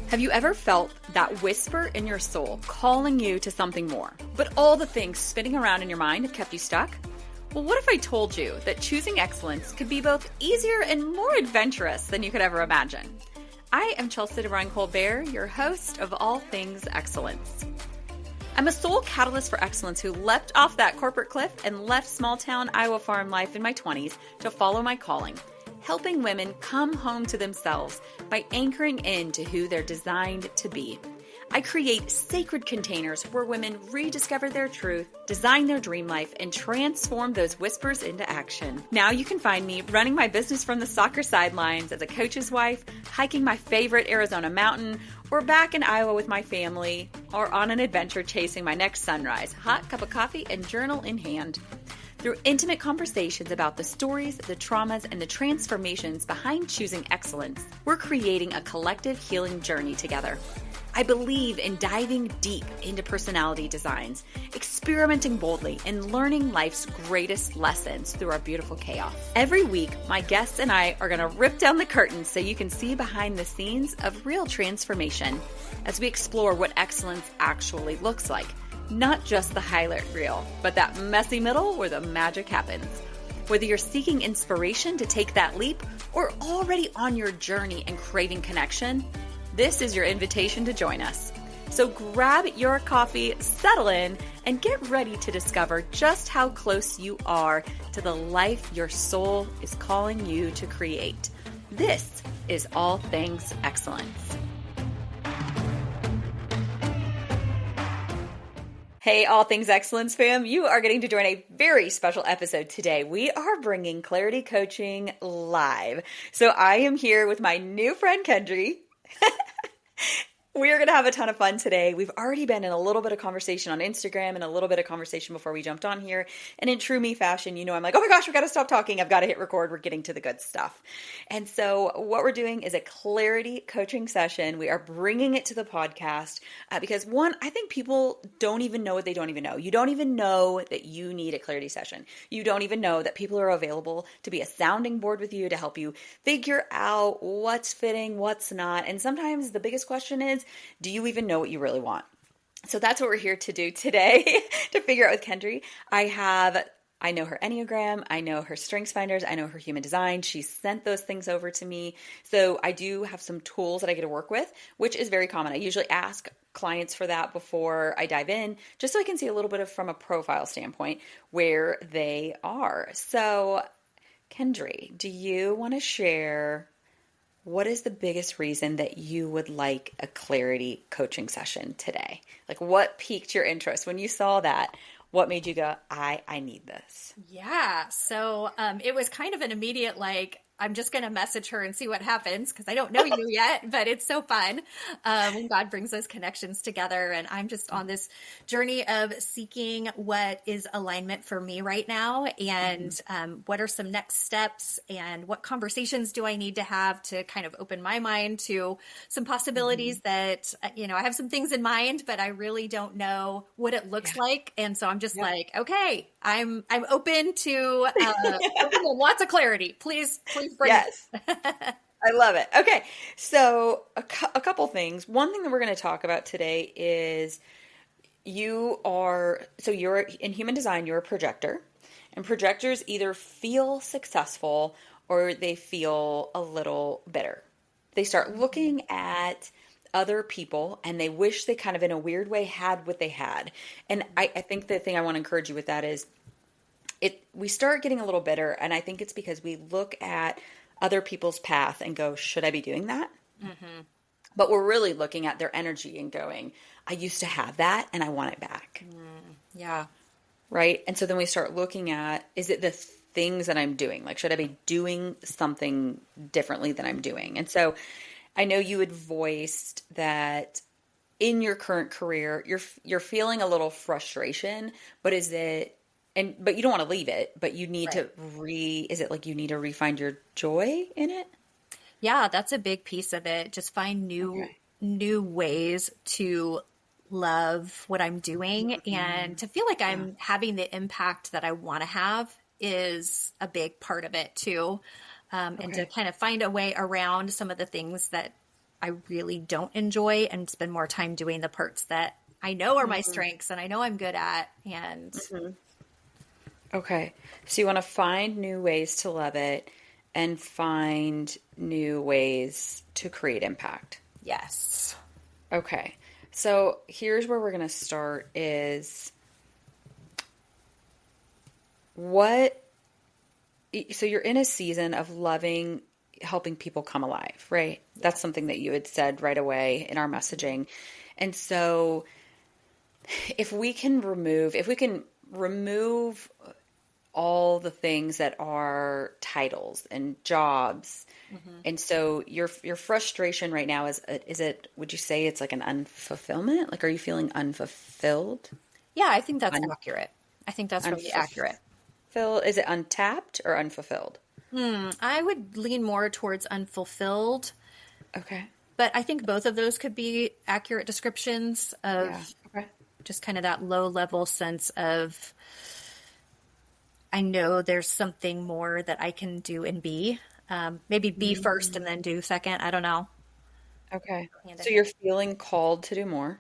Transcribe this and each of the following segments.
Have you ever felt that whisper in your soul calling you to something more, but all the things spinning around in your mind have kept you stuck? Well, what if I told you that choosing excellence could be both easier and more adventurous than you could ever imagine? I am Chelsea DeBruin-Colbert, your host of All Things Excellence. I'm a soul catalyst for excellence who leapt off that corporate cliff and left small-town Iowa farm life in my 20s to follow my calling, helping women come home to themselves by anchoring into who they're designed to be. I create sacred containers where women rediscover their truth, design their dream life, and transform those whispers into action. Now you can find me running my business from the soccer sidelines as a coach's wife, hiking my favorite Arizona mountain, or back in Iowa with my family, or on an adventure chasing my next sunrise, hot cup of coffee and journal in hand. Through intimate conversations about the stories, the traumas, and the transformations behind choosing excellence, we're creating a collective healing journey together. I believe in diving deep into personality designs, experimenting boldly, and learning life's greatest lessons through our beautiful chaos. Every week, my guests and I are going to rip down the curtains so you can see behind the scenes of real transformation as we explore what excellence actually looks like. Not just the highlight reel, but that messy middle where the magic happens. Whether you're seeking inspiration to take that leap or already on your journey and craving connection, this is your invitation to join us. So grab your coffee, settle in, and get ready to discover just how close you are to the life your soul is calling you to create. This is All Things Excellence. Hey, All Things Excellence fam, you are getting to join a very special episode today. We are bringing Clarity Coaching live. So I am here with my new friend, Kendri. We are going to have a ton of fun today. We've already been in a little bit of conversation on Instagram and a little bit of conversation before we jumped on here. And in true me fashion, I'm like, oh my gosh, we got to stop talking. I've got to hit record. We're getting to the good stuff. And so what we're doing is a clarity coaching session. We are bringing it to the podcast because one, I think people don't even know what they don't even know. You don't even know that you need a clarity session. You don't even know that people are available to be a sounding board with you to help you figure out what's fitting, what's not. And sometimes the biggest question is, do you even know what you really want? So that's what we're here to do today to figure out with Kendri. I know her Enneagram, I know her Strengthsfinders, I know her Human Design. She sent those things over to me. So I do have some tools that I get to work with, which is very common. I usually ask clients for that before I dive in, just so I can see a little bit of from a profile standpoint where they are. So Kendri, do you want to share what is the biggest reason that you would like a clarity coaching session today? Like what piqued your interest when you saw that? What made you go, I need this? Yeah. So it was kind of an immediate, I'm just going to message her and see what happens because I don't know you yet, but it's so fun when God brings those connections together. And I'm just on this journey of seeking what is alignment for me right now and what are some next steps and what conversations do I need to have to kind of open my mind to some possibilities that, I have some things in mind, but I really don't know what it looks like. And so I'm just like, okay, I'm open to lots of clarity. Please bring yes. I love it. Okay. So a couple things. One thing that we're going to talk about today is you're in Human Design, you're a projector, and projectors either feel successful or they feel a little bitter. They start looking at other people and they wish they kind of in a weird way had what they had. And I think the thing I want to encourage you with that is we start getting a little bitter, and I think it's because we look at other people's path and go, should I be doing that? Mm-hmm. But we're really looking at their energy and going, I used to have that and I want it back. Yeah. Right? And so then we start looking at, is it the things that I'm doing? Like, should I be doing something differently than I'm doing? And so I know you had voiced that in your current career, you're feeling a little frustration, but but you don't want to leave it, but you need to is it like you need to re-find your joy in it? Yeah, that's a big piece of it. Just find new ways to love what I'm doing and to feel like I'm having the impact that I want to have is a big part of it too. And to kind of find a way around some of the things that I really don't enjoy and spend more time doing the parts that I know are my Mm-hmm. strengths and I know I'm good at. And Mm-hmm. Okay. So you want to find new ways to love it and find new ways to create impact. yes. Okay. So here's where we're going to start is what, so you're in a season of loving, helping people come alive, right? That's something that you had said right away in our messaging. And so if we can remove all the things that are titles and jobs. Mm-hmm. And so your frustration right now is it, would you say it's like an unfulfillment? Like, are you feeling unfulfilled? Yeah, I think that's Un, accurate. I think that's really accurate. unfulfilled? Is it untapped or unfulfilled? I would lean more towards unfulfilled, Okay. but I think both of those could be accurate descriptions of Yeah. Okay. just kind of that low level sense of, I know there's something more that I can do and be. Maybe be first and then do second. I don't know. Okay. Hand in So you're feeling called to do more.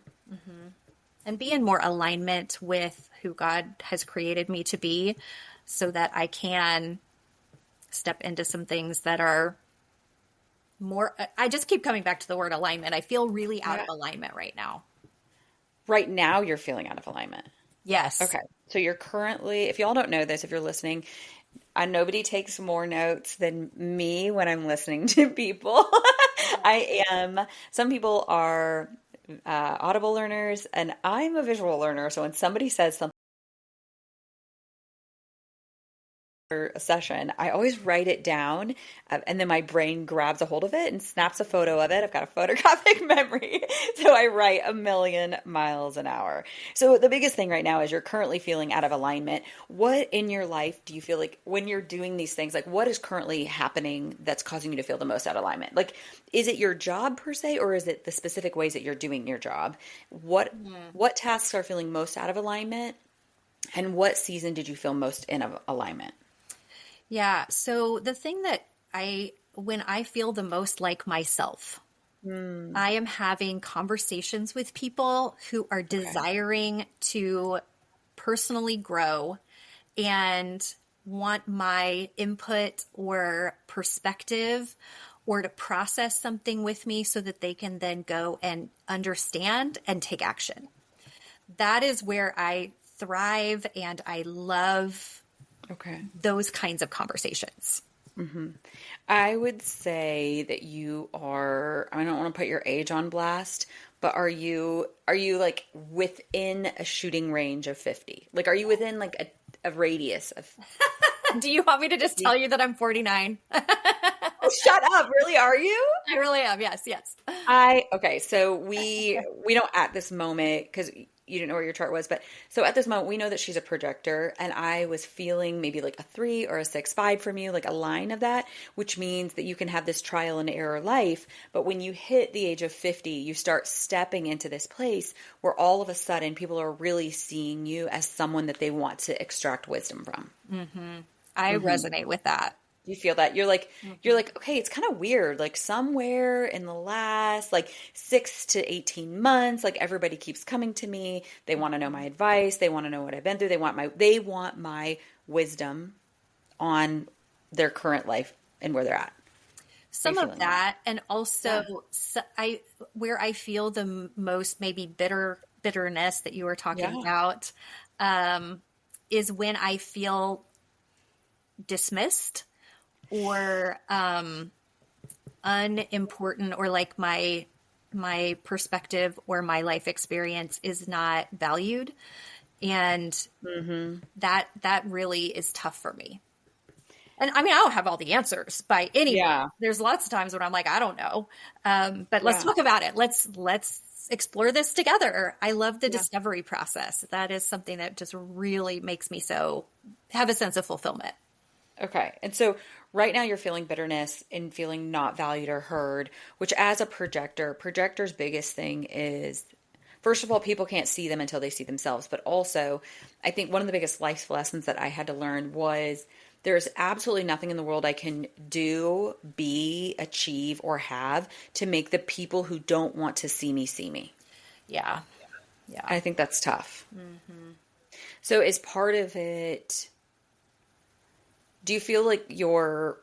and be in more alignment with who God has created me to be so that I can step into some things that are more. I just keep coming back to the word alignment. I feel really out of Yeah. alignment right now. Right now you're feeling out of alignment. Yes. Okay. So you're currently, if y'all don't know this, if you're listening, nobody takes more notes than me when I'm listening to people. Some people are audible learners, and I'm a visual learner. So when somebody says something for a session, I always write it down, and then my brain grabs a hold of it and snaps a photo of it. I've got a photographic memory, so I write a million miles an hour. So the biggest thing right now is you're currently feeling out of alignment. What in your life do you feel like when you're doing these things, like what is currently happening that's causing you to feel the most out of alignment? Like, is it your job per se, or is it the specific ways that you're doing your job? What tasks are feeling most out of alignment, and what season did you feel most in alignment? Yeah. So the thing that when I feel the most like myself, I am having conversations with people who are Okay. desiring to personally grow and want my input or perspective or to process something with me so that they can then go and understand and take action. That is where I thrive and I love Okay. those kinds of conversations. I would say that I don't want to put your age on blast, but are you like within a shooting range of 50? Like, are you within like a radius of Do you want me to just 50? tell you that I'm 49? Oh, shut up. Really, are you? I really am. Yes, yes. Okay, so we don't at this moment, because you didn't know where your chart was, but so at this moment we know that she's a projector, and I was feeling maybe like a 3 or a 6 5 from you, like a line of that, which means that you can have this trial and error life, but when you hit the age of 50, you start stepping into this place where all of a sudden people are really seeing you as someone that they want to extract wisdom from. I resonate with that. You feel that you're like, okay, it's kind of weird. Like somewhere in the last like 6 to 18 months, like everybody keeps coming to me. They want to know my advice. They want to know what I've been through. They want my wisdom on their current life and where they're at. Are you Some of feeling that? that, and also where I feel the most maybe bitterness that you were talking Yeah. about, is when I feel dismissed or unimportant, or like my perspective or my life experience is not valued, and that really is tough for me. And I mean, I don't have all the answers by any means. Yeah. There's lots of times when I'm like, I don't know, but let's Yeah. talk about it. Let's explore this together. I love the Yeah. discovery process. That is something that just really makes me so have a sense of fulfillment. Okay. And so right now you're feeling bitterness and feeling not valued or heard, which as a projector's biggest thing is, first of all, people can't see them until they see themselves. But also, I think one of the biggest life lessons that I had to learn was there's absolutely nothing in the world I can do, be, achieve, or have to make the people who don't want to see me see me. Yeah. Yeah. I think that's tough. So is part of it, do you feel like your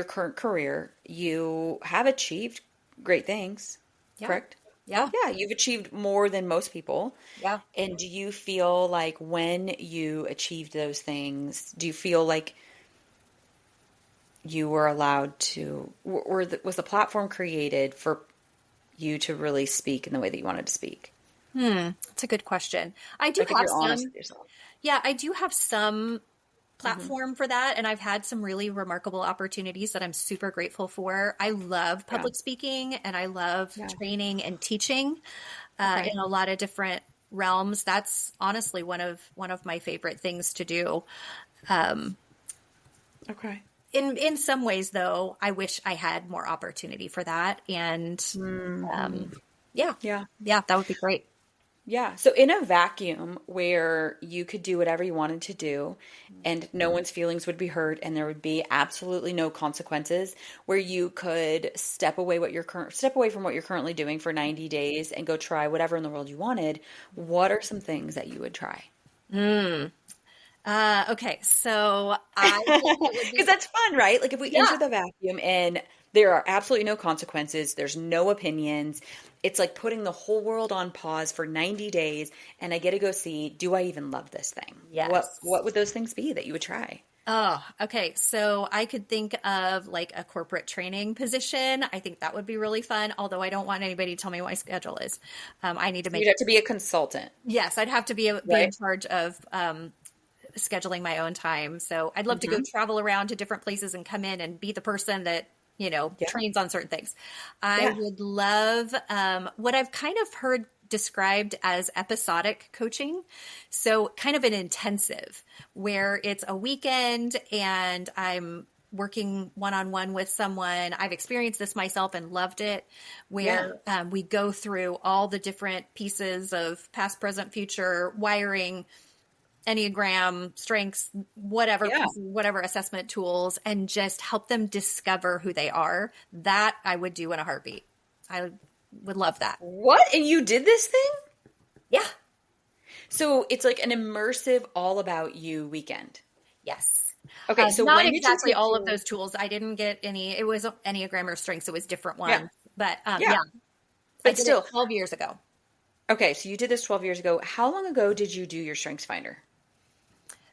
current career, you have achieved great things, correct? Yeah. Yeah, you've achieved more than most people. Yeah. And do you feel like when you achieved those things, do you feel like you were allowed to, was the platform created for you to really speak in the way that you wanted to speak? That's a good question. I do Like if have you're honest some, with yourself. yeah, I do have some platform for that. And I've had some really remarkable opportunities that I'm super grateful for. I love public speaking and I love training and teaching in a lot of different realms. That's honestly one of my favorite things to do. Okay. In some ways though, I wish I had more opportunity for that. And yeah, that would be great. Yeah. So in a vacuum where you could do whatever you wanted to do and no one's feelings would be hurt and there would be absolutely no consequences, where you could step away from what you're currently doing for 90 days and go try whatever in the world you wanted, what are some things that you would try? Okay, so I think it would be Because that's fun, right? Like if we enter the vacuum and there are absolutely no consequences, there's no opinions. It's like putting the whole world on pause for 90 days and I get to go see, do I even love this thing? Yes. What would those things be that you would try? Oh, okay. So I could think of like a corporate training position. I think that would be really fun. Although I don't want anybody to tell me what my schedule is. I need to make. You'd have to be a consultant. Yes, I'd have to be in charge of scheduling my own time. So I'd love to go travel around to different places and come in and be the person that, trains on certain things. I would love what I've kind of heard described as episodic coaching. So kind of an intensive where it's a weekend and I'm working one-on-one with someone. I've experienced this myself and loved it, where we go through all the different pieces of past, present, future, wiring, Enneagram, strengths, whatever assessment tools, and just help them discover who they are. That I would do in a heartbeat. I would love that. What? And you did this thing? Yeah. So it's like an immersive all about you weekend. Yes. Okay. So not when exactly all of those tools. I didn't get any, it was Enneagram or strengths. It was different ones, but But I did still it 12 years ago. Okay. So you did this 12 years ago. How long ago did you do your Strengthsfinder?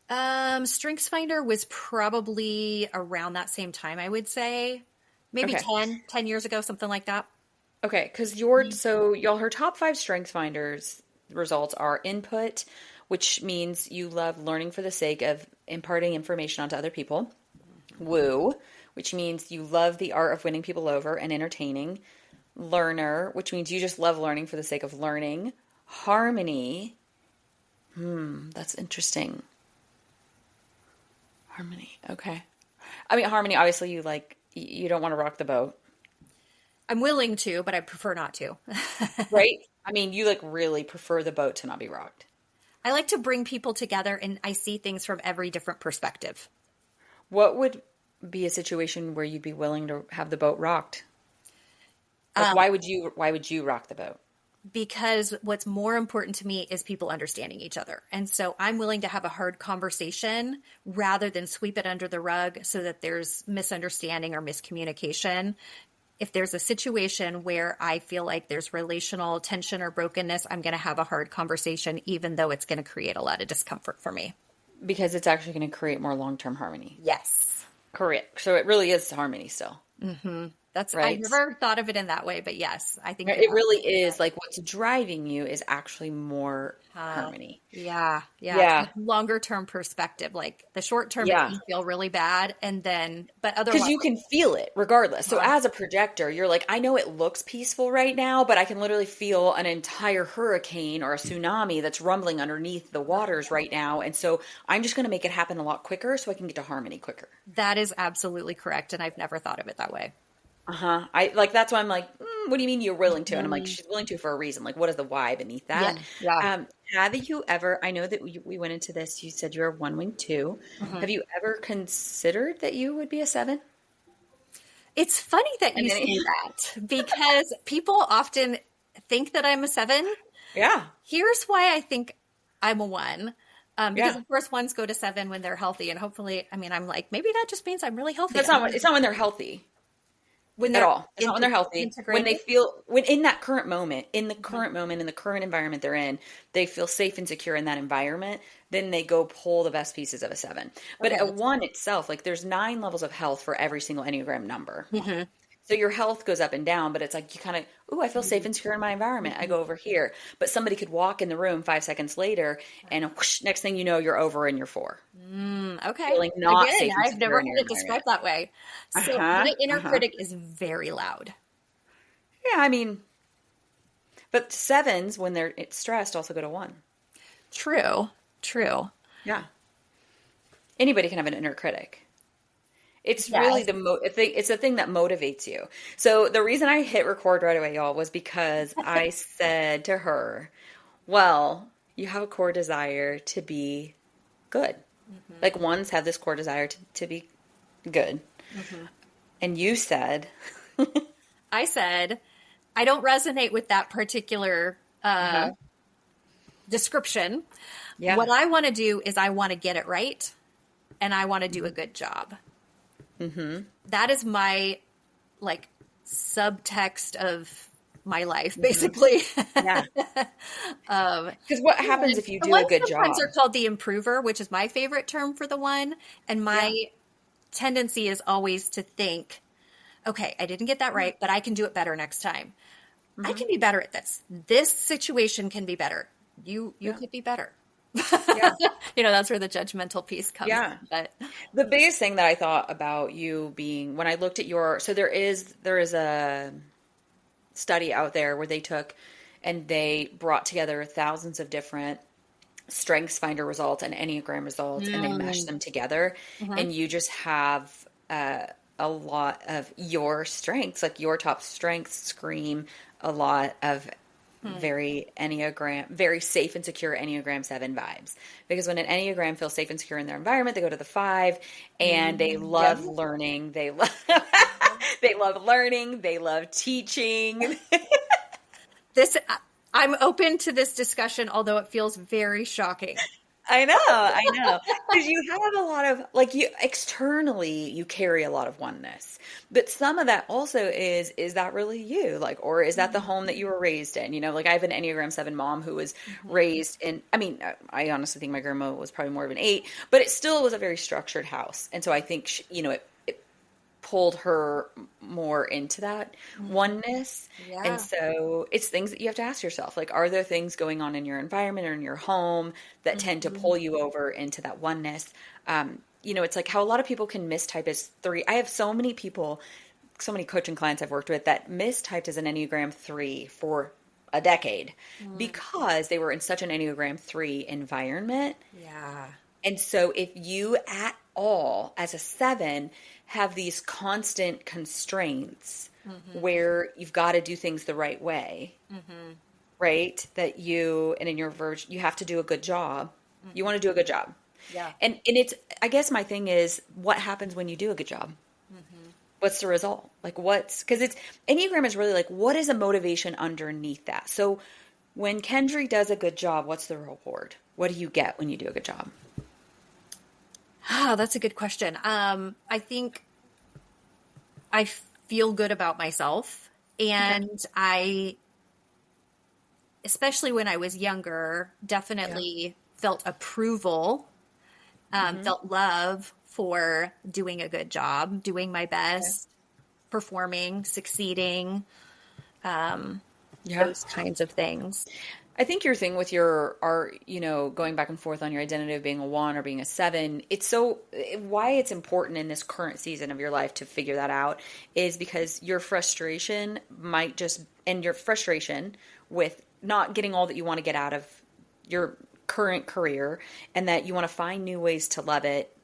Strengthsfinder was probably around that same time, I would say. Maybe 10 years ago, something like that. Okay, because her top 5 Strengthsfinders results are input, which means you love learning for the sake of imparting information onto other people. Woo, which means you love the art of winning people over and entertaining. Learner, which means you just love learning for the sake of learning. Harmony, that's interesting. Harmony, okay. I mean, harmony, obviously you don't want to rock the boat. I'm willing to, but I prefer not to. Right? I mean, you really prefer the boat to not be rocked. I like to bring people together and I see things from every different perspective. What would be a situation where you'd be willing to have the boat rocked? Why would you rock the boat? Because what's more important to me is people understanding each other. And so I'm willing to have a hard conversation rather than sweep it under the rug so that there's misunderstanding or miscommunication. If there's a situation where I feel like there's relational tension or brokenness, I'm going to have a hard conversation, even though it's going to create a lot of discomfort for me. Because it's actually going to create more long-term harmony. Yes. Correct. So it really is harmony still. Mm-hmm. That's right. I never thought of it in that way, but yes, I think it really is. Like what's driving you is actually more harmony. Yeah. It's a longer term perspective. Like the short term, makes you feel really bad, and then but otherwise, because you can feel it regardless. So as a projector, you're like, I know it looks peaceful right now, but I can literally feel an entire hurricane or a tsunami that's rumbling underneath the waters right now, and so I'm just going to make it happen a lot quicker, so I can get to harmony quicker. That is absolutely correct, and I've never thought of it that way. I like that's why I'm like, What do you mean you're willing to? And I'm like, she's willing to for a reason. Like, what is the why beneath that? Yeah. Have you ever, I know that we went into this, you said you're a 1-wing 2. Have you ever considered that you would be a 7? It's funny that And you then, say that because people often think that I'm a 7. yeah. Here's why I think I'm a 1. Because Yeah. of course ones go to 7 when they're healthy, and hopefully, I mean, I'm like, maybe that just means I'm really healthy. It's not when they're healthy. When At they're all. It's not when they're healthy. When they feel, when in that current moment, in the current environment they're in, they feel safe and secure in that environment, then they go pull the best pieces of a 7. But Okay. a 1 itself, like there's 9 levels of health for every single Enneagram number. So your health goes up and down, but it's like you kind of, ooh, I feel safe and secure in my environment. I go over here. But somebody could walk in the room 5 seconds later and whoosh, next thing you know, you're over and you're 4. Okay. Feeling not Again, safe and I've never secure in heard your it described that way. So my inner critic is very loud. Yeah, I mean, but 7s, when they're stressed, also go to 1. True. Yeah. Anybody can have an inner critic. It's Yes. really it's the thing that motivates you. So the reason I hit record right away, y'all, was because I said to her, well, you have a core desire to be good. Like ones have this core desire to be good. And you said, I said, I don't resonate with that particular description. yeah. What I want to do is I want to get it right, and I want to do a good job. That is my like subtext of my life, basically. Yeah. Because what happens if you do a good job? Sometimes are called the improver, which is my favorite term for the 1. And my tendency is always to think, okay, I didn't get that right, but I can do it better next time. I can be better at this. This situation can be better. You could be better. Yeah. That's where the judgmental piece comes. Yeah. In, but the biggest thing that I thought about you being, when I looked at so there is a study out there where they took and they brought together thousands of different Strengthsfinder results and Enneagram results, and they meshed them together, and you just have a lot of your strengths, like your top strengths scream a lot of very safe and secure Enneagram 7 vibes. Because when an Enneagram feels safe and secure in their environment, they go to the 5, and they love learning. They love learning. They love teaching. I'm open to this discussion, although it feels very shocking. I know. Because you have a lot of, like, externally, you carry a lot of oneness. But some of that also is that really you? Like, or is that the home that you were raised in? Like I have an Enneagram 7 mom who was raised in, I mean, I honestly think my grandma was probably more of an 8, but it still was a very structured house. And so I think, it pulled her more into that oneness. Yeah. And so it's things that you have to ask yourself, like, are there things going on in your environment or in your home that tend to pull you over into that oneness? It's like how a lot of people can mistype as 3. I have so many coaching clients I've worked with that mistyped as an Enneagram 3 for a decade because they were in such an Enneagram 3 environment. Yeah. And so if you at all, as a 7, have these constant constraints where you've got to do things the right way, right? And in your verge, you have to do a good job. You want to do a good job. Yeah. And it's, I guess my thing is, what happens when you do a good job? What's the result? Like because Enneagram is really like, what is a motivation underneath that? So when Kendri does a good job, what's the reward? What do you get when you do a good job? Oh, that's a good question. I think I feel good about myself, and I, especially when I was younger, definitely felt approval, felt love for doing a good job, doing my best, performing, succeeding, those kinds of things. I think your thing with going back and forth on your identity of being a 1 or being a 7, why it's important in this current season of your life to figure that out is because your frustration with not getting all that you want to get out of your current career, and that you want to find new ways to love it.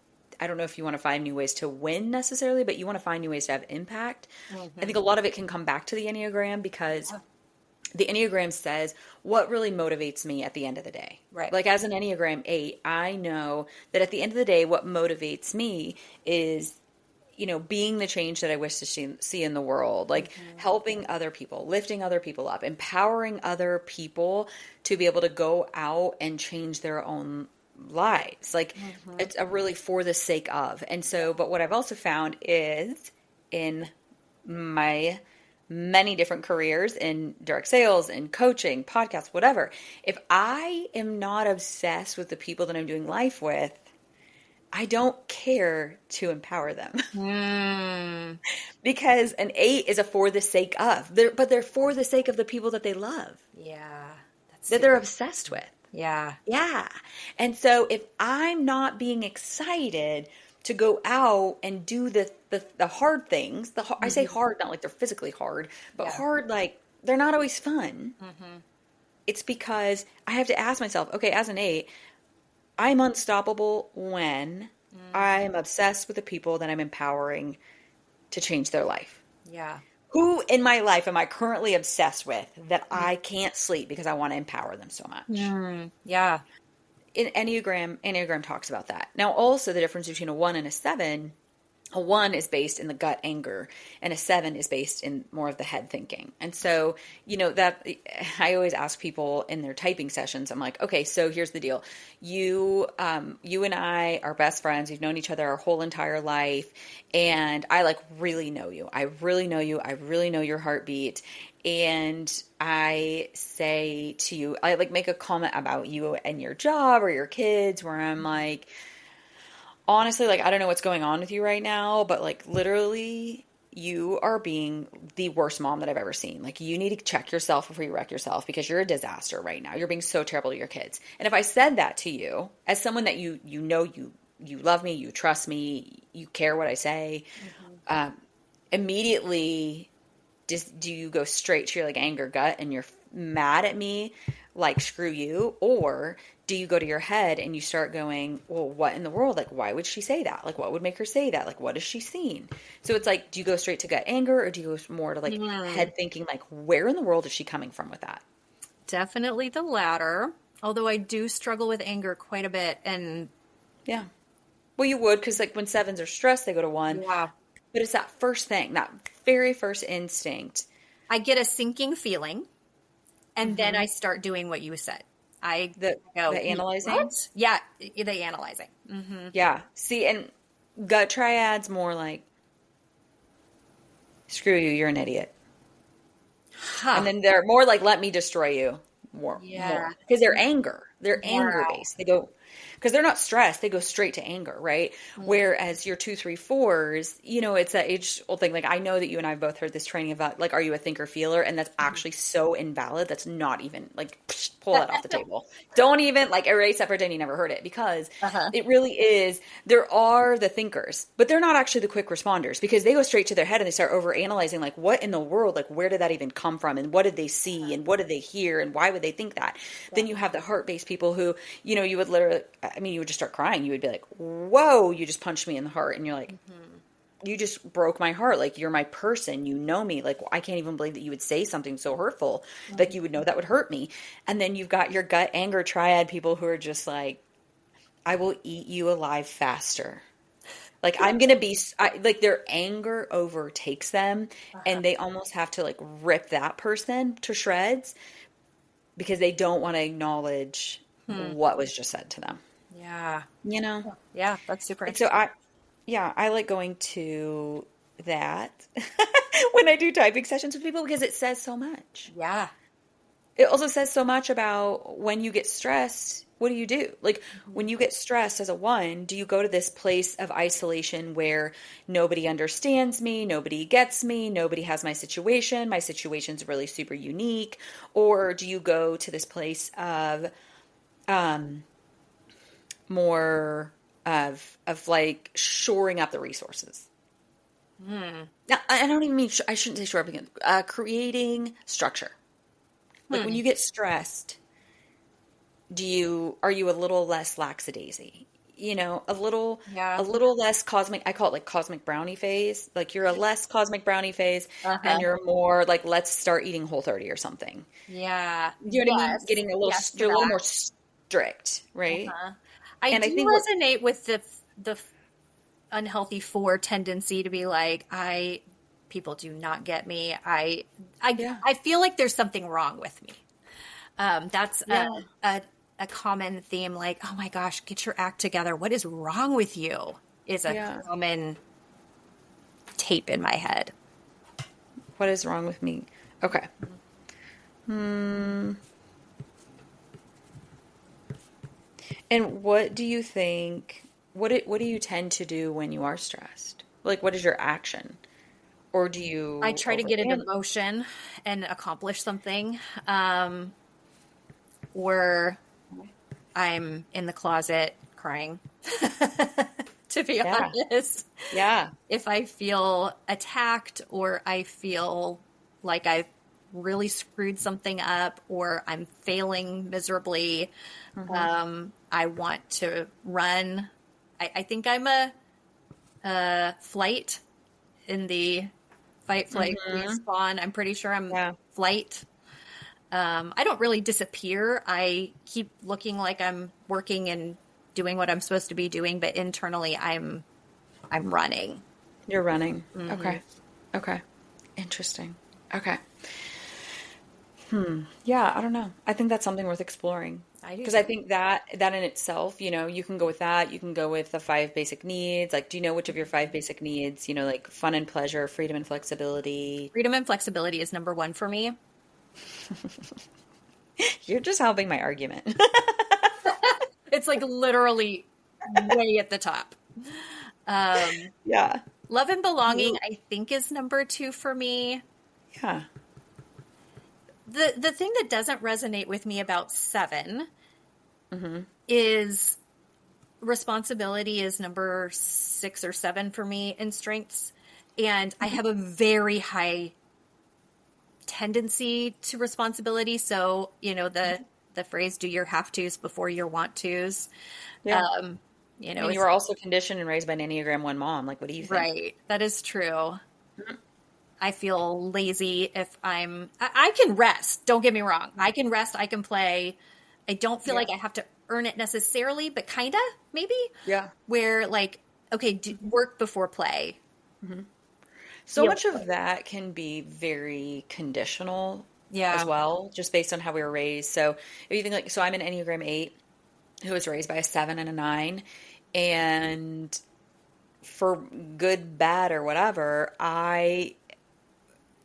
I don't know if you want to find new ways to win necessarily, but you want to find new ways to have impact. I think a lot of it can come back to the Enneagram because the Enneagram says what really motivates me at the end of the day. Right. Like as an Enneagram 8, I know that at the end of the day, what motivates me is, being the change that I wish to see in the world, like helping other people, lifting other people up, empowering other people to be able to go out and change their own lives. Like it's a really for the sake of. And so, but what I've also found is in my many different careers in direct sales and coaching, podcasts, whatever, if I am not obsessed with the people that I'm doing life with, I don't care to empower them. Because an 8 is a for the sake of. But they're for the sake of the people that they love. Yeah. That they're obsessed with. Yeah. Yeah. And so if I'm not being excited to go out and do the hard things, I say hard, not like they're physically hard, but hard like they're not always fun. It's because I have to ask myself, okay, as an 8, I'm unstoppable when I'm obsessed with the people that I'm empowering to change their life. Yeah. Who in my life am I currently obsessed with that I can't sleep because I want to empower them so much? Yeah. In Enneagram talks about that. Now, also the difference between a 1 and a 7, a 1 is based in the gut anger and a 7 is based in more of the head thinking. And so, that I always ask people in their typing sessions, I'm like, okay, so here's the deal. You and I are best friends. We've known each other our whole entire life. And I like really know you. I really know you. I really know your heartbeat. And I say to you, I like make a comment about you and your job or your kids where I'm like, honestly, like, I don't know what's going on with you right now, but like literally you are being the worst mom that I've ever seen. Like you need to check yourself before you wreck yourself because you're a disaster right now. You're being so terrible to your kids. And if I said that to you as someone that you love me, you trust me, you care what I say, immediately do you go straight to your like anger gut and you're mad at me like screw you, or do you go to your head and you start going, well, what in the world? Like, why would she say that? Like, what would make her say that? Like, what has she seen? So it's like, do you go straight to gut anger or do you go more to like head thinking, like, where in the world is she coming from with that? Definitely the latter. Although I do struggle with anger quite a bit. And yeah, well, you would, because like when 7s are stressed, they go to 1. Yeah. But it's that first thing, that very first instinct. I get a sinking feeling. And then I start doing what you said. The analyzing? What? Yeah, the analyzing. Yeah. See, and gut triad's more like, screw you, you're an idiot. And then they're more like, let me destroy you more. Because they're anger. They're anger-based. They go, because they're not stressed. They go straight to anger, right? Whereas your 2, 3, 4s, it's that age-old thing. Like, I know that you and I have both heard this training about, like, are you a thinker-feeler? And that's actually so invalid. That's not even, like, pull that off the table. Don't even, like, erase that, pretend you never heard it. Because it really is, there are the thinkers, but they're not actually the quick responders. Because they go straight to their head and they start over-analyzing, like, what in the world? Like, where did that even come from? And what did they see? And what did they hear? And why would they think that? Then you have the heart-based people who, you would literally, you would just start crying. You would be like, whoa, you just punched me in the heart. And you're like, you just broke my heart. Like, you're my person. You know me. Like, I can't even believe that you would say something so hurtful. Like, you would know that would hurt me. And then you've got your gut anger triad people who are just like, I will eat you alive faster. Like, I'm going to be, like, their anger overtakes them. And they almost have to, like, rip that person to shreds because they don't want to acknowledge what was just said to them. Yeah. Yeah, that's super interesting. So I like going to that when I do typing sessions with people because it says so much. Yeah. It also says so much about when you get stressed, what do you do? Like when you get stressed as a 1, do you go to this place of isolation where nobody understands me, nobody gets me, nobody has my situation's really super unique? Or do you go to this place of more of like shoring up the resources? Now, I don't even mean, I shouldn't say shore up again, creating structure. Like when you get stressed, are you a little less lackadaisy? Yeah. a little less cosmic. I call it like cosmic brownie phase. Like you're a less cosmic brownie phase Uh-huh. and you're more like, let's start eating Whole30 or something. Yeah. You know what I mean? Yes. Yes to You're a little that. more strict, right? Uh-huh. I And I do think resonate with the unhealthy four tendency to be like, people do not get me. yeah, I feel like there's something wrong with me. That's yeah, a common theme. Like, oh my gosh, get your act together. What is wrong with you? Is a yeah. common tape in my head. What is wrong with me? Okay. Hmm. And what do you think, what do you tend to do when you are stressed? Like, what is your action? Or do I you try to get into overthink? motion and accomplish something. Or I'm in the closet crying, to be Yeah, honest. yeah. If I feel attacked or I feel like I've really screwed something up or I'm failing miserably, Hmm. I want to run. I think I'm a flight in the fight, flight, freeze, Hmm. spawn. I'm pretty sure I'm Yeah. flight. I don't really disappear. I keep looking like I'm working and doing what I'm supposed to be doing, but internally I'm running. You're running. Hmm. Okay. Okay. Interesting. Okay. Yeah, I don't know. I think that's something worth exploring. I do Because I too. think that in itself, you can go with that. You can go with the five basic needs. Like, do you know which of your five basic needs, like fun and pleasure, freedom and flexibility? Freedom and flexibility is number one for me. You're just helping my argument. It's like literally way at the top. Um, Yeah. love and belonging, You, I think, is number two for me. yeah. The thing that doesn't resonate with me about seven Hmm. is responsibility is number six or seven for me in strengths. And I have a very high tendency to responsibility. So, the phrase do your have tos before your want tos. Yeah. Um, I mean, you it's were also conditioned and raised by an Enneagram 1 mom. Like, what do you think? right. That is true. I feel lazy if I can rest. Don't get me wrong. I can rest. I can play. I don't feel Yeah. like I have to earn it necessarily, but kinda maybe Yeah. where like, okay, work before play. So Feel much of play. that can be very conditional as Yeah. well, just based on how we were raised. So if you think like, so I'm an Enneagram 8 who was raised by a 7 and a 9. And for good, bad, or whatever, I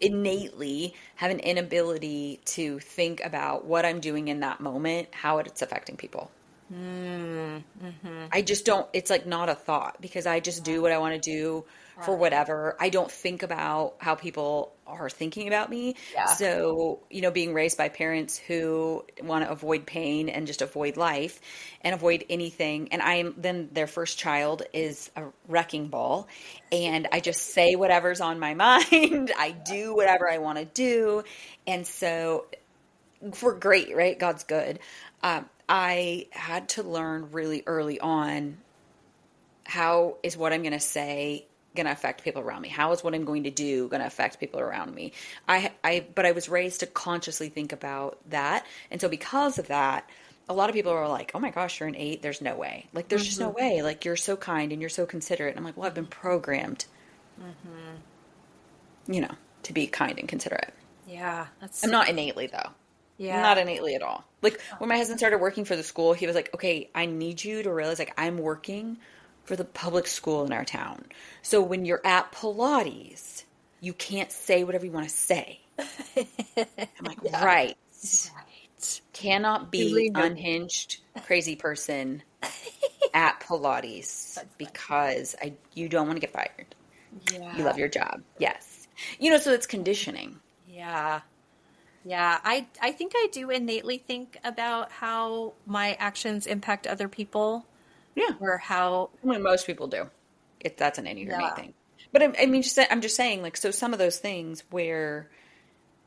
innately have an inability to think about what I'm doing in that moment, how it's affecting people. Mm-hmm. I just don't, it's like not a thought because I just do what I want to do for whatever. I don't think about how people are thinking about me. Yeah. So, being raised by parents who want to avoid pain and just avoid life and avoid anything. And then their first child is a wrecking ball. And I just say whatever's on my mind. I do whatever I want to do. And so we're great, right? God's good. I had to learn really early on how is what I'm going to say going to affect people around me? How is what I'm going to do going to affect people around me? But I was raised to consciously think about that, and so because of that, a lot of people are like, "Oh my gosh, you're an 8. There's no way. Like, there's just no Mm-hmm. way. Like, you're so kind and you're so considerate." And I'm like, "Well, I've been programmed, Mm-hmm. to be kind and considerate." Yeah. I'm not innately though. Yeah. Not innately at all. Like when my husband started working for the school, he was like, "Okay, I need you to realize like I'm working for the public school in our town. So when you're at Pilates, you can't say whatever you want to say." I'm like, Yeah. "Right. Right. Cannot be Duly noted. unhinged crazy person at Pilates That's funny. because you don't want to get fired. You Yeah. love your job." Yes. So it's conditioning. Yeah. Yeah. I think I do innately think about how my actions impact other people Yeah. or how, I mean, most people do. That's an Enneagram 8 yeah. thing. But I mean, I'm just saying, like, so some of those things where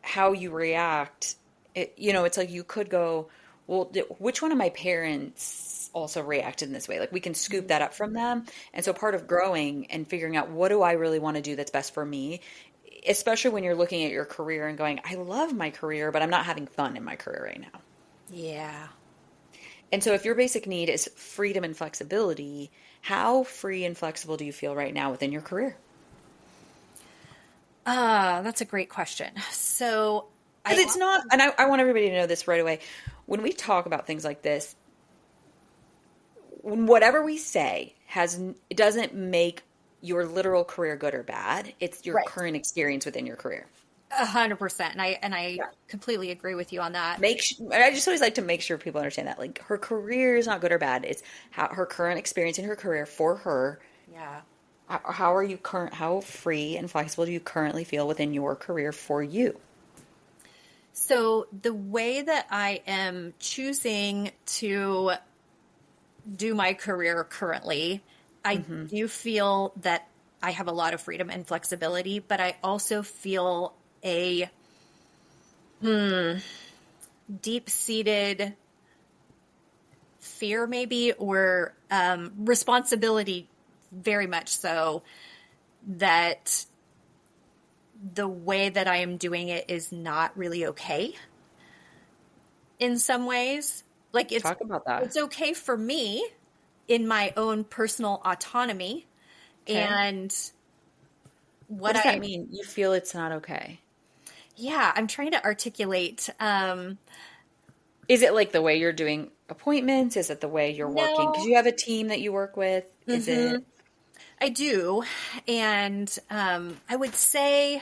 how you react, it's like you could go, well, which one of my parents also reacted in this way. Like we can scoop that up from them. And so part of growing and figuring out what do I really want to do that's best for me, especially when you're looking at your career and going, I love my career, but I'm not having fun in my career right now. Yeah. And so if your basic need is freedom and flexibility, how free and flexible do you feel right now within your career? That's a great question. So Because it's not, and I want everybody to know this right away. When we talk about things like this, whatever we say it doesn't make your literal career good or bad. It's your Right. current experience within your career. 100%. And I completely agree with you on that. I just always like to make sure people understand that. Like her career is not good or bad. It's her current experience in her career for her. Yeah. How free and flexible do you currently feel within your career for you? So the way that I am choosing to do my career currently, I do feel that I have a lot of freedom and flexibility, but I also feel a deep-seated fear maybe, or responsibility, very much so, that the way that I am doing it is not really okay in some ways. Like Talk about that. it's okay for me in my own personal autonomy. Okay. And What does that mean? You feel it's not okay? Yeah, I'm trying to articulate. Is it like the way you're doing appointments? Is it the way you're working? Because you have a team that you work with. Is it? I do. And I would say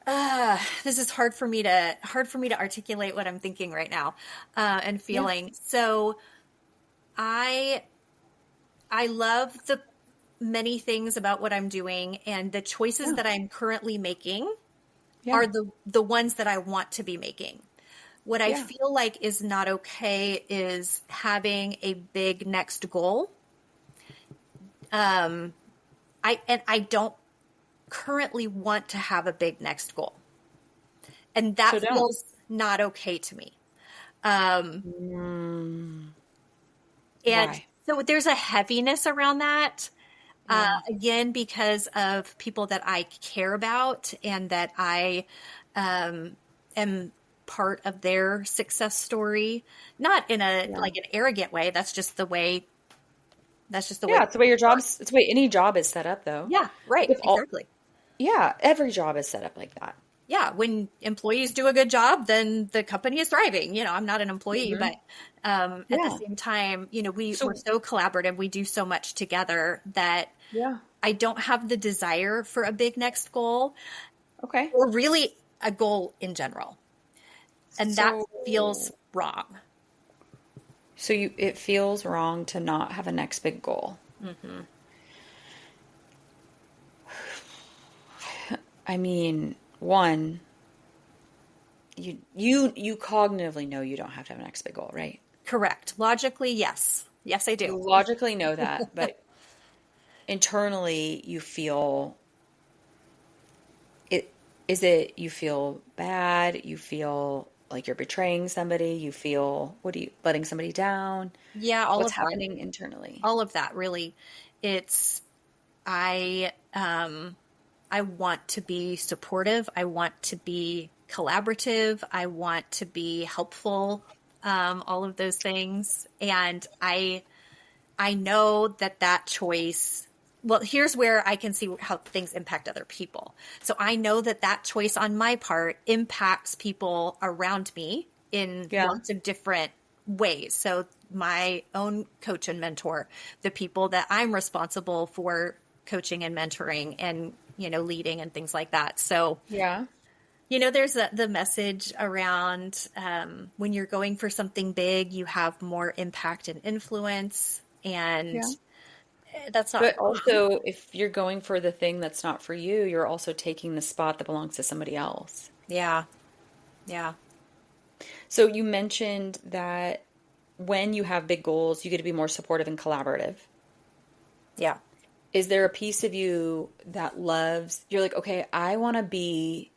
this is hard for me to articulate what I'm thinking right now and feeling. Yeah. So I love the many things about what I'm doing, and the choices that I'm currently making are the ones that I want to be making. What I feel like is not okay is having a big next goal. I don't currently want to have a big next goal, and that feels not okay to me. And Why? so there's a heaviness around that. Again, because of people that I care about and that I am part of their success story, not in a like an arrogant way. That's just the way. That's just the way. Yeah, it's the way it's the way any job is set up, though. Yeah, right. Exactly. Every job is set up like that. Yeah, when employees do a good job, then the company is thriving. I'm not an employee, but at the same time, we're so collaborative. We do so much together that I don't have the desire for a big next goal. Okay. Or really a goal in general. And that feels wrong. So it feels wrong to not have a next big goal. Mm-hmm. I mean, one, you cognitively know you don't have to have an next big goal, right? Correct. Logically, yes. Yes, I do. You logically know that, but internally you feel it. Is it you feel bad? You feel like you're betraying somebody? You feel letting somebody down? Yeah, what's happening internally? All of that, really. It's I want to be supportive. I want to be collaborative. I want to be helpful. All of those things. And I know that choice, well, here's where I can see how things impact other people. So I know that choice on my part impacts people around me in lots of different ways. So my own coach and mentor, the people that I'm responsible for coaching and mentoring and, leading and things like that. So, there's the message around when you're going for something big, you have more impact and influence, and that's not. But also, if you're going for the thing that's not for you, you're also taking the spot that belongs to somebody else. Yeah. Yeah. So you mentioned that when you have big goals, you get to be more supportive and collaborative. Yeah. Is there a piece of you that you're like, okay, I want to be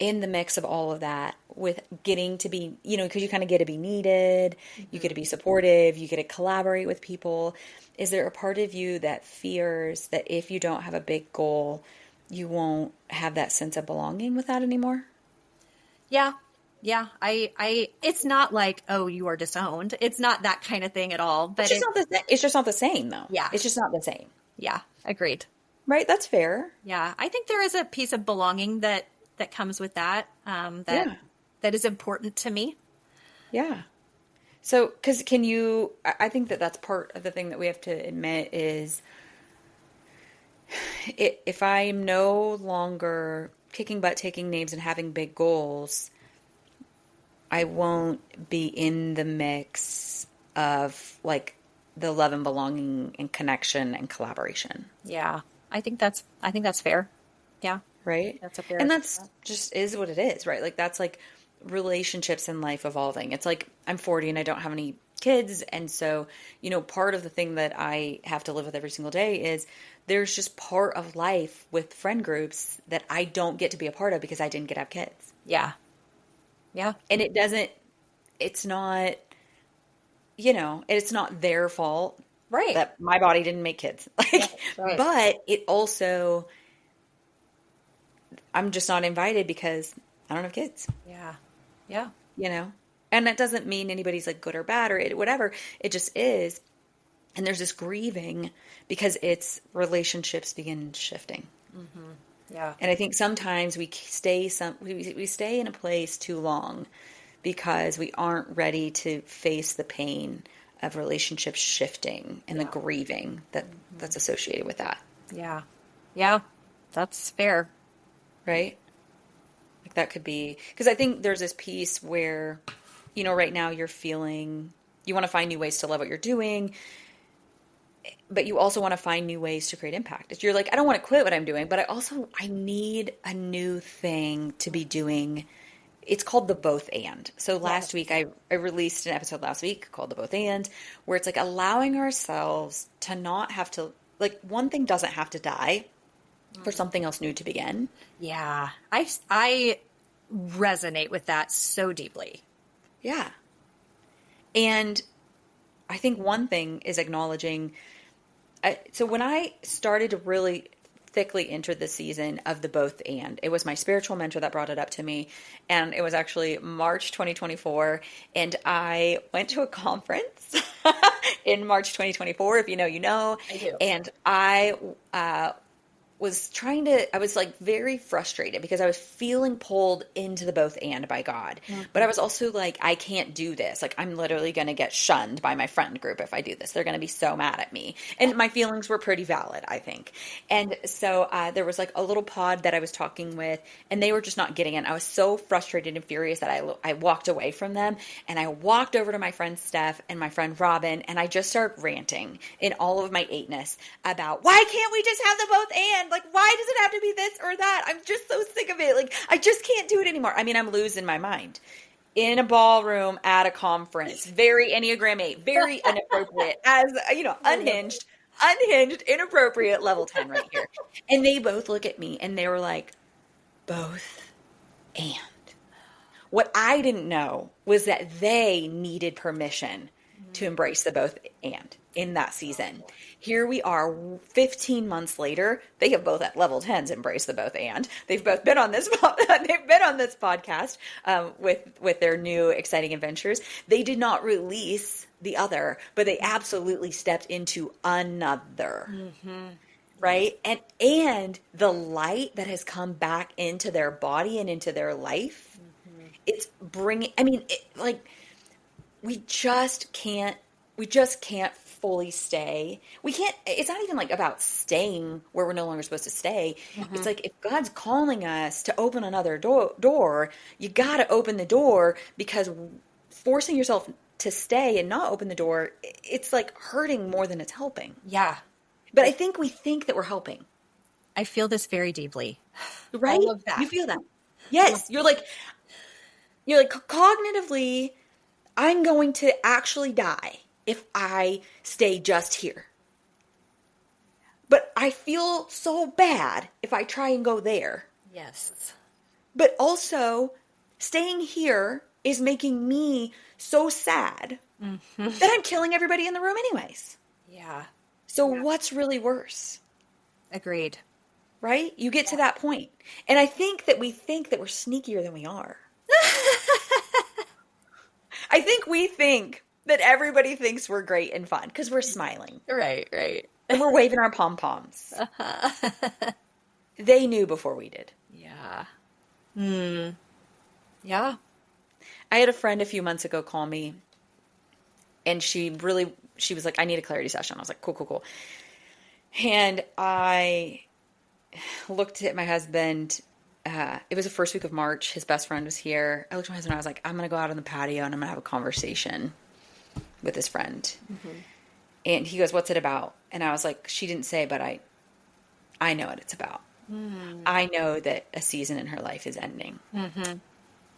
in the mix of all of that with getting to be, because you kind of get to be needed, you get to be supportive, you get to collaborate with people. Is there a part of you that fears that if you don't have a big goal, you won't have that sense of belonging with that anymore? Yeah. Yeah. It's not like, oh, you are disowned. It's not that kind of thing at all, but It's just not the same though. Yeah. It's just not the same. Yeah. Agreed. Right? That's fair. Yeah. I think there is a piece of belonging that comes with that, that is important to me. Yeah. So, because I think that that's part of the thing that we have to admit is if I'm no longer kicking butt, taking names, and having big goals, I won't be in the mix of like the love and belonging and connection and collaboration. Yeah. I think that's fair. Yeah. Right? That's a fair. And that's just is what it is, right? Like that's like relationships in life evolving. It's like I'm 40 and I don't have any kids. And so, part of the thing that I have to live with every single day is there's just part of life with friend groups that I don't get to be a part of because I didn't get to have kids. Yeah. Yeah. And it's not, it's not their fault. Right. That my body didn't make kids. Right. But it also, I'm just not invited because I don't have kids. Yeah. Yeah. And that doesn't mean anybody's like good or bad or whatever. It just is. And there's this grieving because it's relationships begin shifting. Mm-hmm. Yeah. And I think sometimes we stay in a place too long because we aren't ready to face the pain of relationships shifting and the grieving that's associated with that. Yeah. Yeah. That's fair. Right? Like that could be, because I think there's this piece where, right now you're feeling, you want to find new ways to love what you're doing, but you also want to find new ways to create impact. If you're like, I don't want to quit what I'm doing, but I need a new thing to be doing. It's called the both and. So last week, I released an episode last week called the both and, where it's like allowing ourselves to not have to, like one thing doesn't have to die for something else new to begin. Yeah. I resonate with that so deeply. Yeah. And I think one thing is acknowledging. So when I started to really thickly enter the season of the both and, it was my spiritual mentor that brought it up to me. And it was actually March 2024. And I went to a conference in March 2024. If you know, you know. I do. And I was like very frustrated because I was feeling pulled into the both and by God. Mm-hmm. But I was also like, I can't do this. Like I'm literally going to get shunned by my friend group if I do this. They're going to be so mad at me. And my feelings were pretty valid, I think. And so there was like a little pod that I was talking with and they were just not getting it. I was so frustrated and furious that I walked away from them and I walked over to my friend Steph and my friend Robin and I just started ranting in all of my 8-ness about why can't we just have the both and? Like, why does it have to be this or that? I'm just so sick of it. Like, I just can't do it anymore. I mean, I'm losing my mind. In a ballroom at a conference, very Enneagram 8, very inappropriate, as, unhinged, inappropriate level 10 right here. And they both look at me and they were like, both and. What I didn't know was that they needed permission to embrace the both and in that season. Here we are 15 months later. They have both at level 10s embraced the both and. They've both been on this podcast with their new exciting adventures. They did not release the other, but they absolutely stepped into another. Mm-hmm. Right? And the light that has come back into their body and into their life, it's bringing, we just can't fully stay. We can't, it's not even like about staying where we're no longer supposed to stay. Mm-hmm. It's like, if God's calling us to open another door, you got to open the door, because forcing yourself to stay and not open the door, it's like hurting more than it's helping. Yeah. But I think we think that we're helping. I feel this very deeply. Right? All of that. You feel that. Yes. You're like cognitively, I'm going to actually die if I stay just here. But I feel so bad if I try and go there. Yes. But also, staying here is making me so sad that I'm killing everybody in the room anyways. Yeah. So what's really worse? Agreed. Right? You get to that point. And I think that we think that we're sneakier than we are. I think we think that everybody thinks we're great and fun because we're smiling. Right, right. And we're waving our pom-poms. They knew before we did. Yeah. Yeah. I had a friend a few months ago call me, and she was like, I need a clarity session. I was like, cool, cool, cool. And I looked at my husband. It was the first week of March. His best friend was here. I looked at my husband and I was like, I'm going to go out on the patio and I'm going to have a conversation with this friend. And he goes, what's it about? And I was like, she didn't say, but I know what it's about. I know that a season in her life is ending.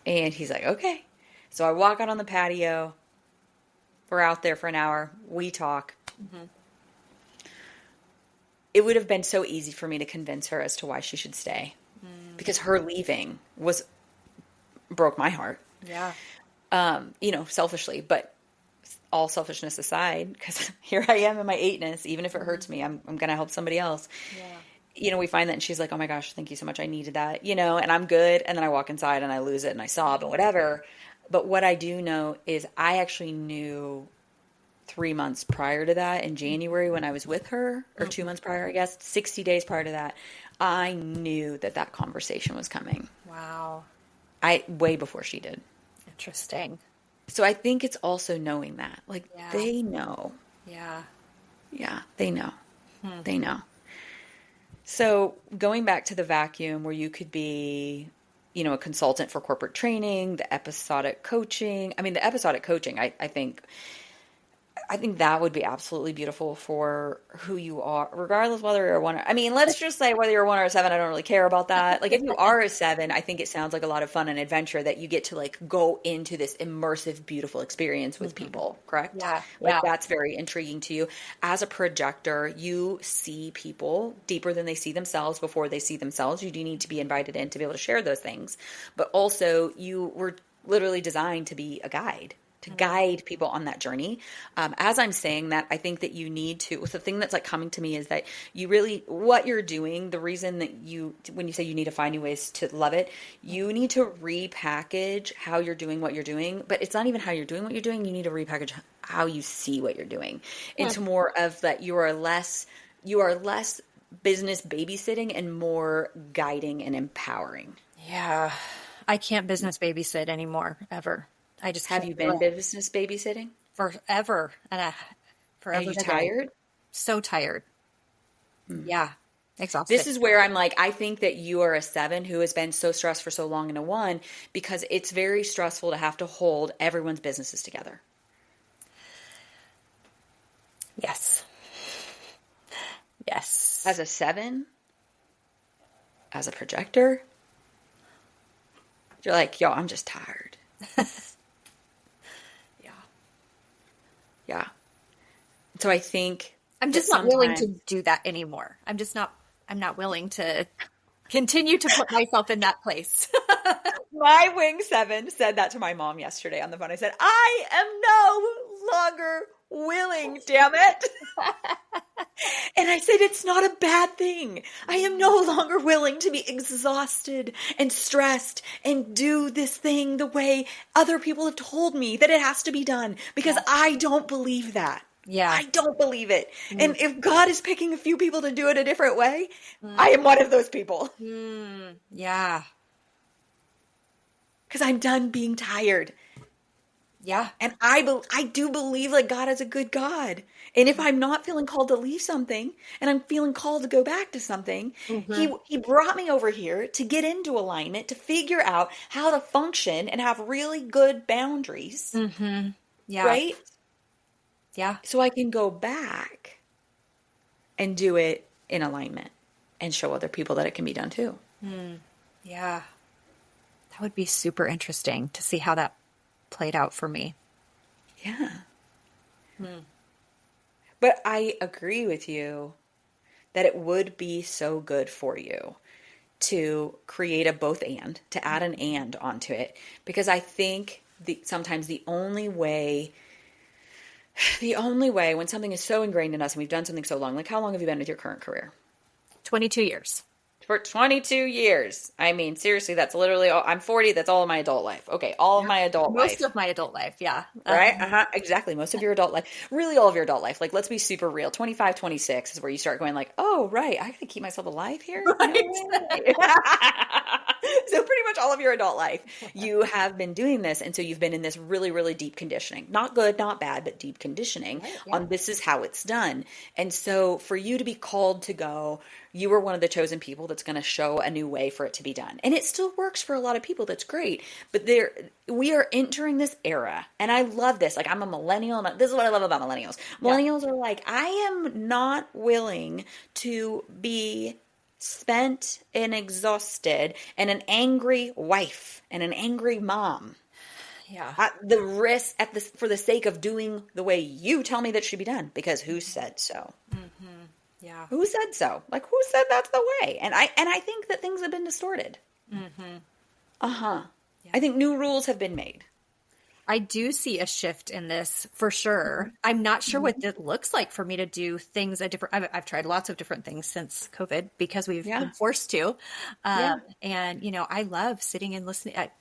And he's like, okay. So I walk out on the patio. We're out there for an hour. We talk. It would have been so easy for me to convince her as to why she should stay. Because her leaving broke my heart. Yeah. Selfishly, but all selfishness aside, because here I am in my 8-ness, even if it hurts me, I'm going to help somebody else. Yeah. We find that, and she's like, oh my gosh, thank you so much. I needed that, and I'm good. And then I walk inside and I lose it and I sob and whatever. But what I do know is I actually knew 3 months prior to that in January when I was with her, or 2 months prior, I guess, 60 days prior to that, I knew that conversation was coming. Wow. Way before she did. Interesting. So I think it's also knowing that. Like, they know. Yeah. Yeah, they know. They know. So going back to the vacuum where you could be, a consultant for corporate training, the episodic coaching. I mean, the episodic coaching, I think that would be absolutely beautiful for who you are, regardless whether you're a 1 or, I mean, let's just say whether you're a 1 or a 7, I don't really care about that. Like, if you are a 7, I think it sounds like a lot of fun and adventure that you get to go into this immersive, beautiful experience with people, correct? Yeah. That's very intriguing to you. As a projector, you see people deeper than they see themselves before they see themselves. You do need to be invited in to be able to share those things. But also, you were literally designed to be a guide. To guide people on that journey. As I'm saying that, I think that you need to, the thing that's coming to me is that you really, what you're doing, the reason that when you say you need to find new ways to love it, you need to repackage how you're doing what you're doing, but it's not even how you're doing what you're doing. You need to repackage how you see what you're doing into more of that you are less business babysitting and more guiding and empowering. Yeah. I can't business babysit anymore, ever. I just have you been business babysitting forever and forever? Are you tired? So tired. Yeah, exhausted. This is where I'm like, I think that you are a 7 who has been so stressed for so long in a 1 because it's very stressful to have to hold everyone's businesses together. Yes. Yes. As a 7, as a projector, you're like, yo, I'm just tired. Yeah. So I think I'm just not willing to do that anymore. I'm not willing to continue to put myself in that place. My wing 7 said that to my mom yesterday on the phone. I said, I am no longer willing, damn it. And I said, it's not a bad thing. I am no longer willing to be exhausted and stressed and do this thing the way other people have told me that it has to be done because I don't believe that. Yeah. I don't believe it. And if God is picking a few people to do it a different way, I am one of those people. Yeah. Because I'm done being tired. Yeah. And I do believe like God is a good God. And if I'm not feeling called to leave something and I'm feeling called to go back to something, he brought me over here to get into alignment, to figure out how to function and have really good boundaries. Yeah. Right? Yeah. So I can go back and do it in alignment and show other people that it can be done too. Yeah. That would be super interesting to see how that played out for me. Yeah. But I agree with you that it would be so good for you to create a both and, to add an and onto it, because I think sometimes the only way when something is so ingrained in us and we've done something so long, like how long have you been with your current career? 22 years. For 22 years. I mean, seriously, that's literally all. I'm 40. That's all of my adult life. Okay. All of my adult life. Most of my adult life. Yeah. Right? Exactly. Most of your adult life. Really all of your adult life. Like, let's be super real. 25, 26 is where you start going like, oh, right. I got to keep myself alive here. Right. No way. So pretty much all of your adult life, you have been doing this. And so you've been in this really, really deep conditioning. Not good, not bad, but deep conditioning on this is how it's done. And so for you to be called to go, you were one of the chosen people that's going to show a new way for it to be done. And it still works for a lot of people. That's great. But we are entering this era. And I love this. Like, I'm a millennial. And this is what I love about millennials. Millennials are like, I am not willing to be spent and exhausted and an angry wife and an angry mom. Yeah. At the risk, for the sake of doing the way you tell me that should be done. Because who said so? Mm-hmm. Yeah. Who said so? Like, who said that's the way? And I think that things have been distorted. Mm-hmm. Yeah. I think new rules have been made. I do see a shift in this for sure. I'm not sure what it looks like for me to do things I've tried lots of different things since COVID because we've been forced to. And, I love sitting and listening. I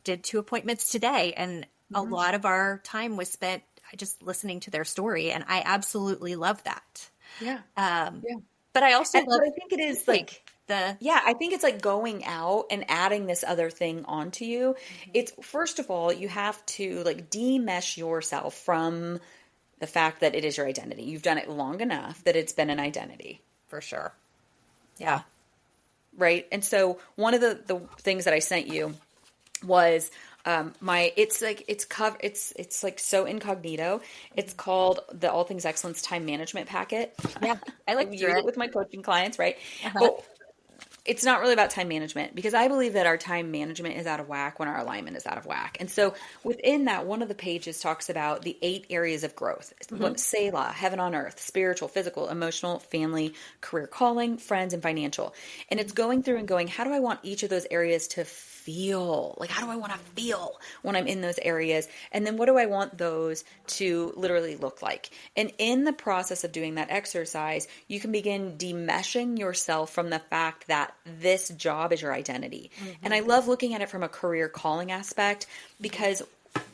did 2 appointments today, and a lot of our time was spent just listening to their story. And I absolutely love that. Yeah. But I also love, I think it is like I think it's like going out and adding this other thing onto you. It's, first of all, you have to like demesh yourself from the fact that it is your identity. You've done it long enough that it's been an identity. For sure. Yeah. Right. And so one of the things that I sent you was it's like so incognito. It's called the All Things Excellence Time Management Packet. Yeah, I like use it with my coaching clients, right? But it's not really about time management, because I believe that our time management is out of whack when our alignment is out of whack. And so within that, one of the pages talks about the 8 areas of growth. Selah, heaven on earth, spiritual, physical, emotional, family, career calling, friends, and financial. And it's going through and going, how do I want each of those areas to feel? Like, how do I want to feel when I'm in those areas? And then what do I want those to literally look like? And in the process of doing that exercise, you can begin demeshing yourself from the fact that this job is your identity. And I love looking at it from a career calling aspect, because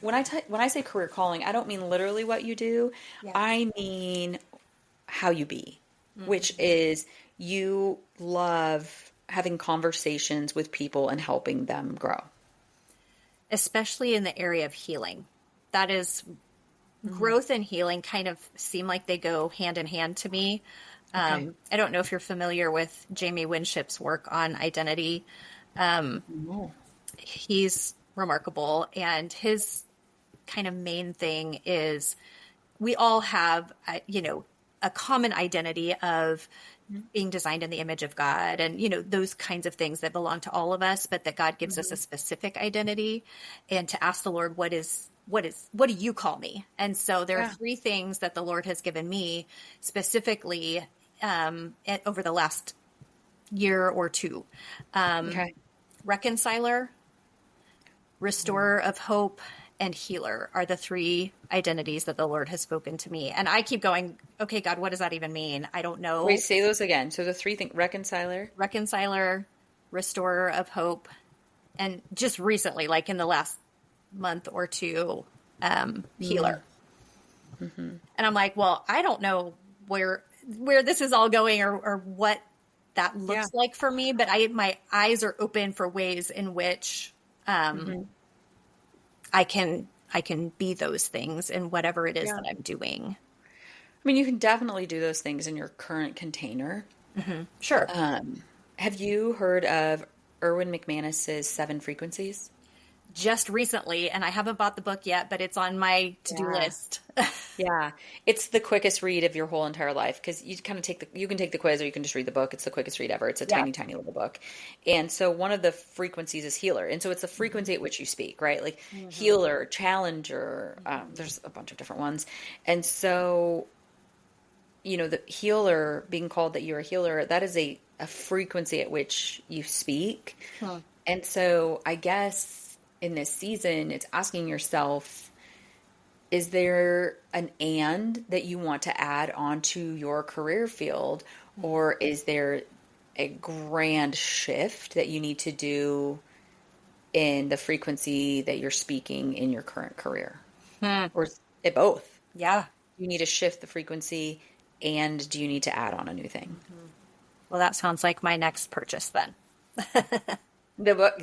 when I say career calling, I don't mean literally what you do. I mean how you be, which is you love having conversations with people and helping them grow. Especially in the area of healing. That is, growth and healing kind of seem like they go hand in hand to me. I don't know if you're familiar with Jamie Winship's work on identity. He's remarkable. And his kind of main thing is we all have, a common identity of being designed in the image of God and, those kinds of things that belong to all of us, but that God gives us a specific identity, and to ask the Lord, what do you call me? And so there are 3 things that the Lord has given me specifically over the last year or 2. Reconciler, restorer of hope, and healer are the 3 identities that the Lord has spoken to me. And I keep going, okay, God, what does that even mean? I don't know. Wait, say those again. So the 3 things: reconciler, restorer of hope, and just recently, like in the last month or 2, healer. And I'm like, well, I don't know where this is all going or what that looks like for me, but my eyes are open for ways in which I can be those things in whatever it is that I'm doing. I mean, you can definitely do those things in your current container. Sure. Have you heard of Erwin McManus's 7 Frequencies? Just recently, and I haven't bought the book yet, but it's on my to-do list. It's the quickest read of your whole entire life, because you kind of you can take the quiz or you can just read the book. It's the quickest read ever. It's a tiny, tiny little book. And so one of the frequencies is healer. And so it's the frequency at which you speak, right? Like healer, challenger, there's a bunch of different ones. And so the healer, being called that you're a healer, that is a frequency at which you speak. Hmm. And so I guess in this season, it's asking yourself, is there an and that you want to add onto your career field? Or is there a grand shift that you need to do in the frequency that you're speaking in your current career? Or is it both? Yeah. You need to shift the frequency, and do you need to add on a new thing? Well, that sounds like my next purchase then. The book.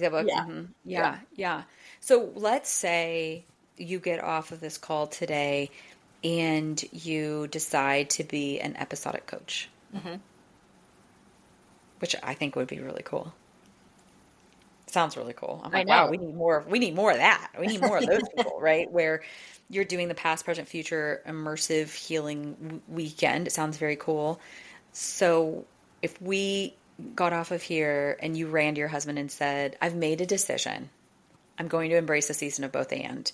Yeah. Yeah. So let's say you get off of this call today and you decide to be an episodic coach, which I think would be really cool. Sounds really cool. I'm I like, know. wow, we need more of that. We need more of those people, right? Where you're doing the past, present, future immersive healing weekend. It sounds very cool. So if we got off of here and you ran to your husband and said, I've made a decision. I'm going to embrace a season of both and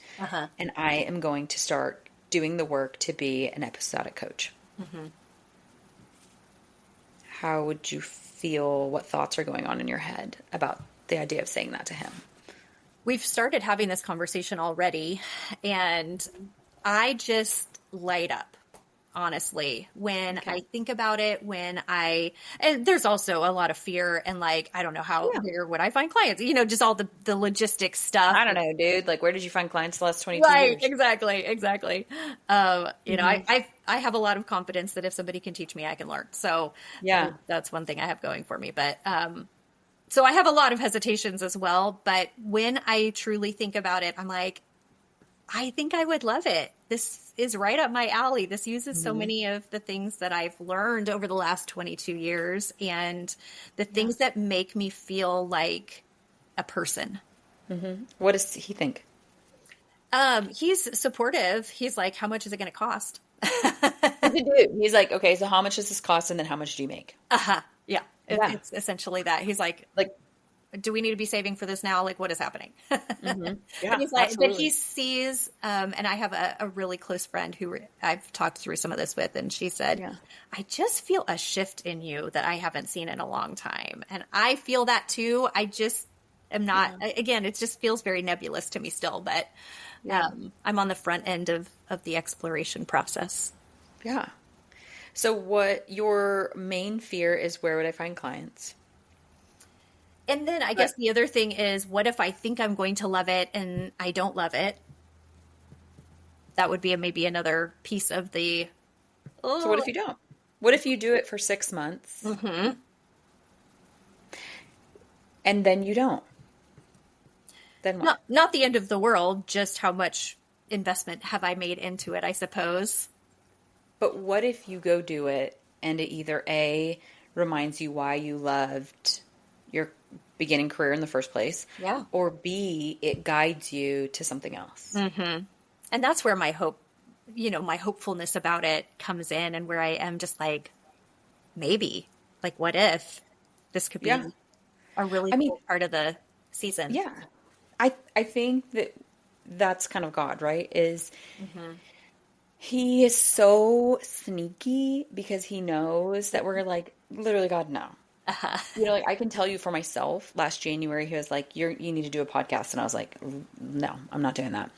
I am going to start doing the work to be an episodic coach. How would you feel? What thoughts are going on in your head about the idea of saying that to him? We've started having this conversation already, and I just light up, honestly, when I think about it, and there's also a lot of fear and like, I don't know where would I find clients, just all the logistics stuff. I don't know, dude. Like, where did you find clients the last 22 right, years? Exactly. I have a lot of confidence that if somebody can teach me, I can learn. So yeah, that's one thing I have going for me. But, so I have a lot of hesitations as well, but when I truly think about it, I'm like, I think I would love it. This is right up my alley. This uses so many of the things that I've learned over the last 22 years and the things that make me feel like a person. What does he think? He's supportive. He's like, how much is it going to cost? He's like, okay, so how much does this cost? And then how much do you make? Yeah. It's essentially that. He's like, do we need to be saving for this now? Like, what is happening? Yeah, he's like, absolutely. but he sees, and I have a really close friend who I've talked through some of this with, and she said, I just feel a shift in you that I haven't seen in a long time. And I feel that too. I just am not, again, it just feels very nebulous to me still, but I'm on the front end of the exploration process. Yeah. So what your main fear is, where would I find clients? And then I guess the other thing is, what if I think I'm going to love it and I don't love it? That would be maybe another piece of the... So what if you don't? What if you do it for 6 months and then you don't? Then what? Not the end of the world, just how much investment have I made into it, I suppose. But what if you go do it and it either A, reminds you why you loved your beginning career in the first place, or B, it guides you to something else. And that's where my hope, my hopefulness about it comes in, and where I am just like, maybe, like, what if this could be a really cool part of the season? Yeah. I think that's kind of God, right? Is he is so sneaky because he knows that we're like, literally, God, no. Like, I can tell you for myself, last January, he was like, you need to do a podcast. And I was like, no, I'm not doing that.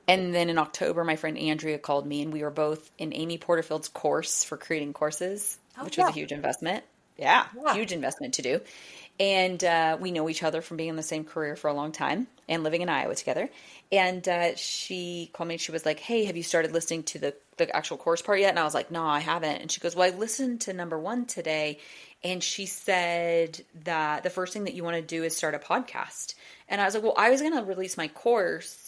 And then in October, my friend Andrea called me, and we were both in Amy Porterfield's course for creating courses, which was a huge investment. Yeah, huge investment to do. And we know each other from being in the same career for a long time and living in Iowa together. And she called me and she was like, hey, have you started listening to the actual course part yet? And I was like, no, I haven't. And she goes, well, I listened to number 1 today. And she said that the first thing that you want to do is start a podcast. And I was like, well, I was going to release my course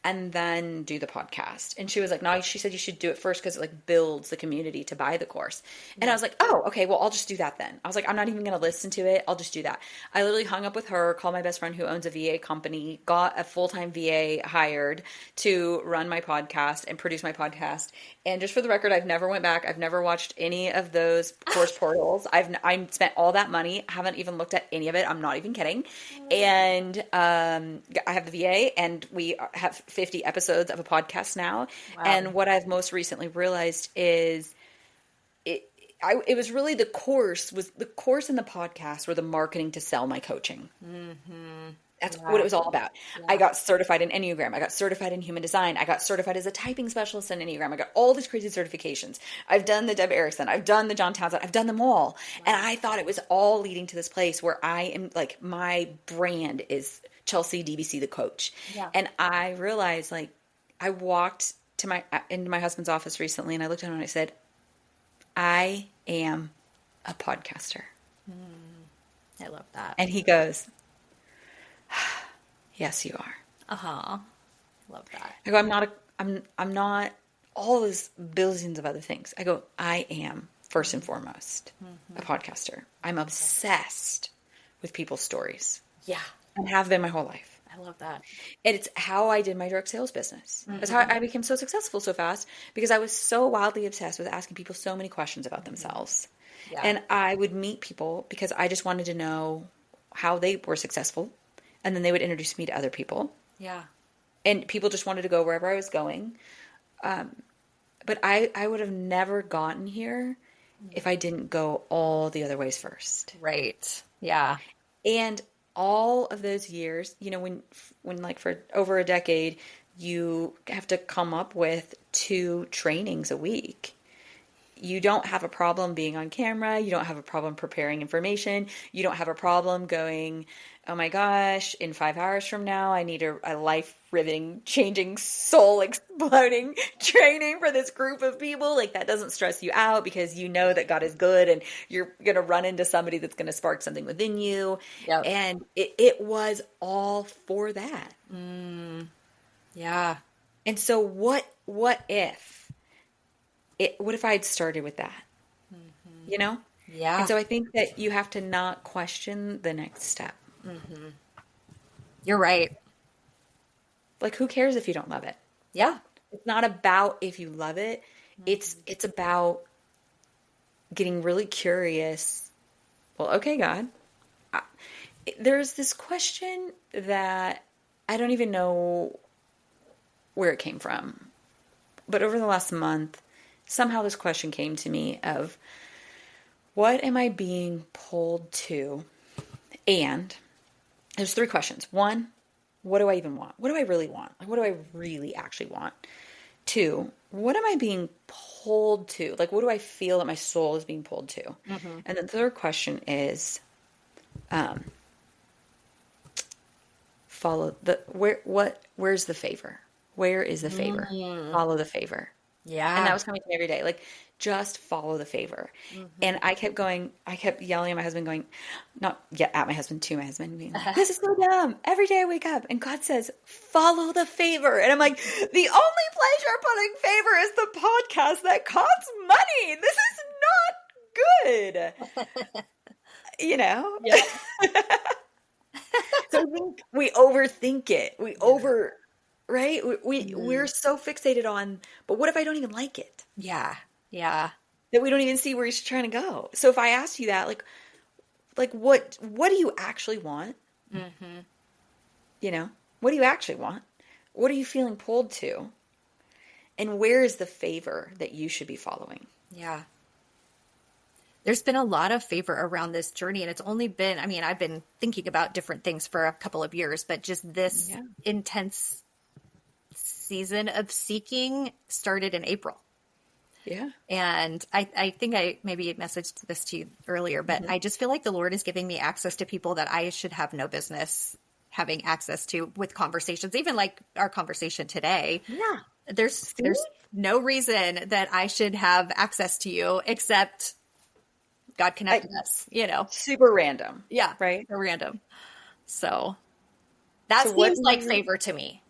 and then do the podcast. And she was like, no, she said you should do it first because it like builds the community to buy the course. And I was like, oh, okay, well, I'll just do that then. I was like, I'm not even going to listen to it. I'll just do that. I literally hung up with her, called my best friend who owns a VA company, got a full-time VA hired to run my podcast and produce my podcast. And just for the record, I've never went back. I've never watched any of those course portals. I spent all that money. Haven't even looked at any of it. I'm not even kidding. And I have the VA, and we have 50 episodes of a podcast now. Wow. And what I've most recently realized is it was really the course and the podcast were the marketing to sell my coaching. That's what it was all about. Yeah. I got certified in Enneagram. I got certified in Human Design. I got certified as a typing specialist in Enneagram. I got all these crazy certifications. I've done the Deb Erickson. I've done the John Townsend. I've done them all. Wow. And I thought it was all leading to this place where I am like, my brand is Chelsea DBC, the coach. Yeah. And I realized, like, I walked into my husband's office recently and I looked at him and I said, I am a podcaster. I love that. And he goes, yes, you are. I love that. I go, I'm not all those billions of other things. I go, I am first and foremost a podcaster. I'm obsessed with people's stories. Yeah. And have been my whole life. I love that. And it's how I did my direct sales business. That's how I became so successful so fast, because I was so wildly obsessed with asking people so many questions about themselves. Yeah. And I would meet people because I just wanted to know how they were successful. And then they would introduce me to other people. Yeah. And people just wanted to go wherever I was going. But I would have never gotten here if I didn't go all the other ways first. Right. Yeah. And all of those years, you know, when like for over a decade, you have to come up with 2 trainings a week. You don't have a problem being on camera. You don't have a problem preparing information. You don't have a problem going, oh my gosh, in 5 hours from now, I need a life-riveting, changing, soul-exploding training for this group of people. Like, that doesn't stress you out because you know that God is good and you're going to run into somebody that's going to spark something within you. Yep. And it was all for that. Yeah. And so what if I had started with that? You know? Yeah. And so I think that you have to not question the next step. You're right. Like, who cares if you don't love it? Yeah. It's not about if you love it. It's about getting really curious. Well, okay, God. There's this question that I don't even know where it came from. But over the last month, somehow this question came to me of, what am I being pulled to? And there's 3 questions. 1, what do I even want? What do I really want? Like, what do I really actually want? 2, what am I being pulled to? Like, what do I feel that my soul is being pulled to? And then the 3rd question is, where's the favor? Where is the favor? Follow the favor. Yeah. And that was coming to me every day. Like, just follow the favor. And I kept yelling at my husband, going, not yet at my husband, to my husband, being like, this is so dumb. Every day I wake up and God says, follow the favor. And I'm like, the only place you're putting favor is the podcast that costs money. This is not good. You know? Yeah. So I think we overthink it. Right? We're so fixated on, but what if I don't even like it? Yeah. Yeah. That we don't even see where he's trying to go. So if I ask you that, like what do you actually want? You know, what do you actually want? What are you feeling pulled to? And where is the favor that you should be following? Yeah. There's been a lot of favor around this journey, and it's only been, I mean, I've been thinking about different things for a couple of years, but just this intense season of seeking started in April. Yeah. And I think I maybe messaged this to you earlier, but I just feel like the Lord is giving me access to people that I should have no business having access to with conversations, even like our conversation today. Yeah. There's no reason that I should have access to you except God connected us, you know. Super random. Yeah. Right? So random. So that seems like favor to me.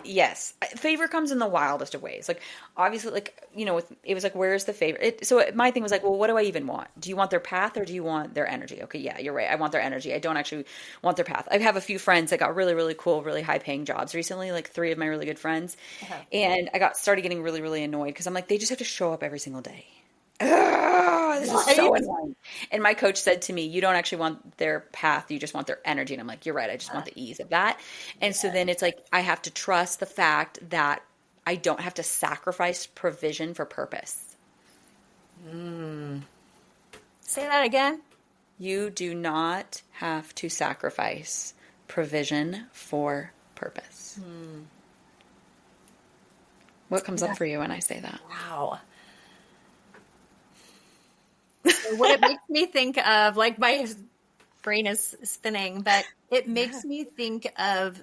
Yes. Favor comes in the wildest of ways. Like, obviously, like, you know, it was like, where's the favor? So my thing was like, well, what do I even want? Do you want their path or do you want their energy? Okay, yeah, you're right. I want their energy. I don't actually want their path. I have a few friends that got really, really cool, really high paying jobs recently, like 3 of my really good friends. And I started getting really, really annoyed because I'm like, they just have to show up every single day. This is so annoying. And my coach said to me, you don't actually want their path, you just want their energy. And I'm like, you're right, I just want the ease of that. And so then it's like, I have to trust the fact that I don't have to sacrifice provision for purpose. Say that again. You do not have to sacrifice provision for purpose. What comes up for you when I say that? Wow. So what it makes me think of, like, my brain is spinning, but it makes me think of,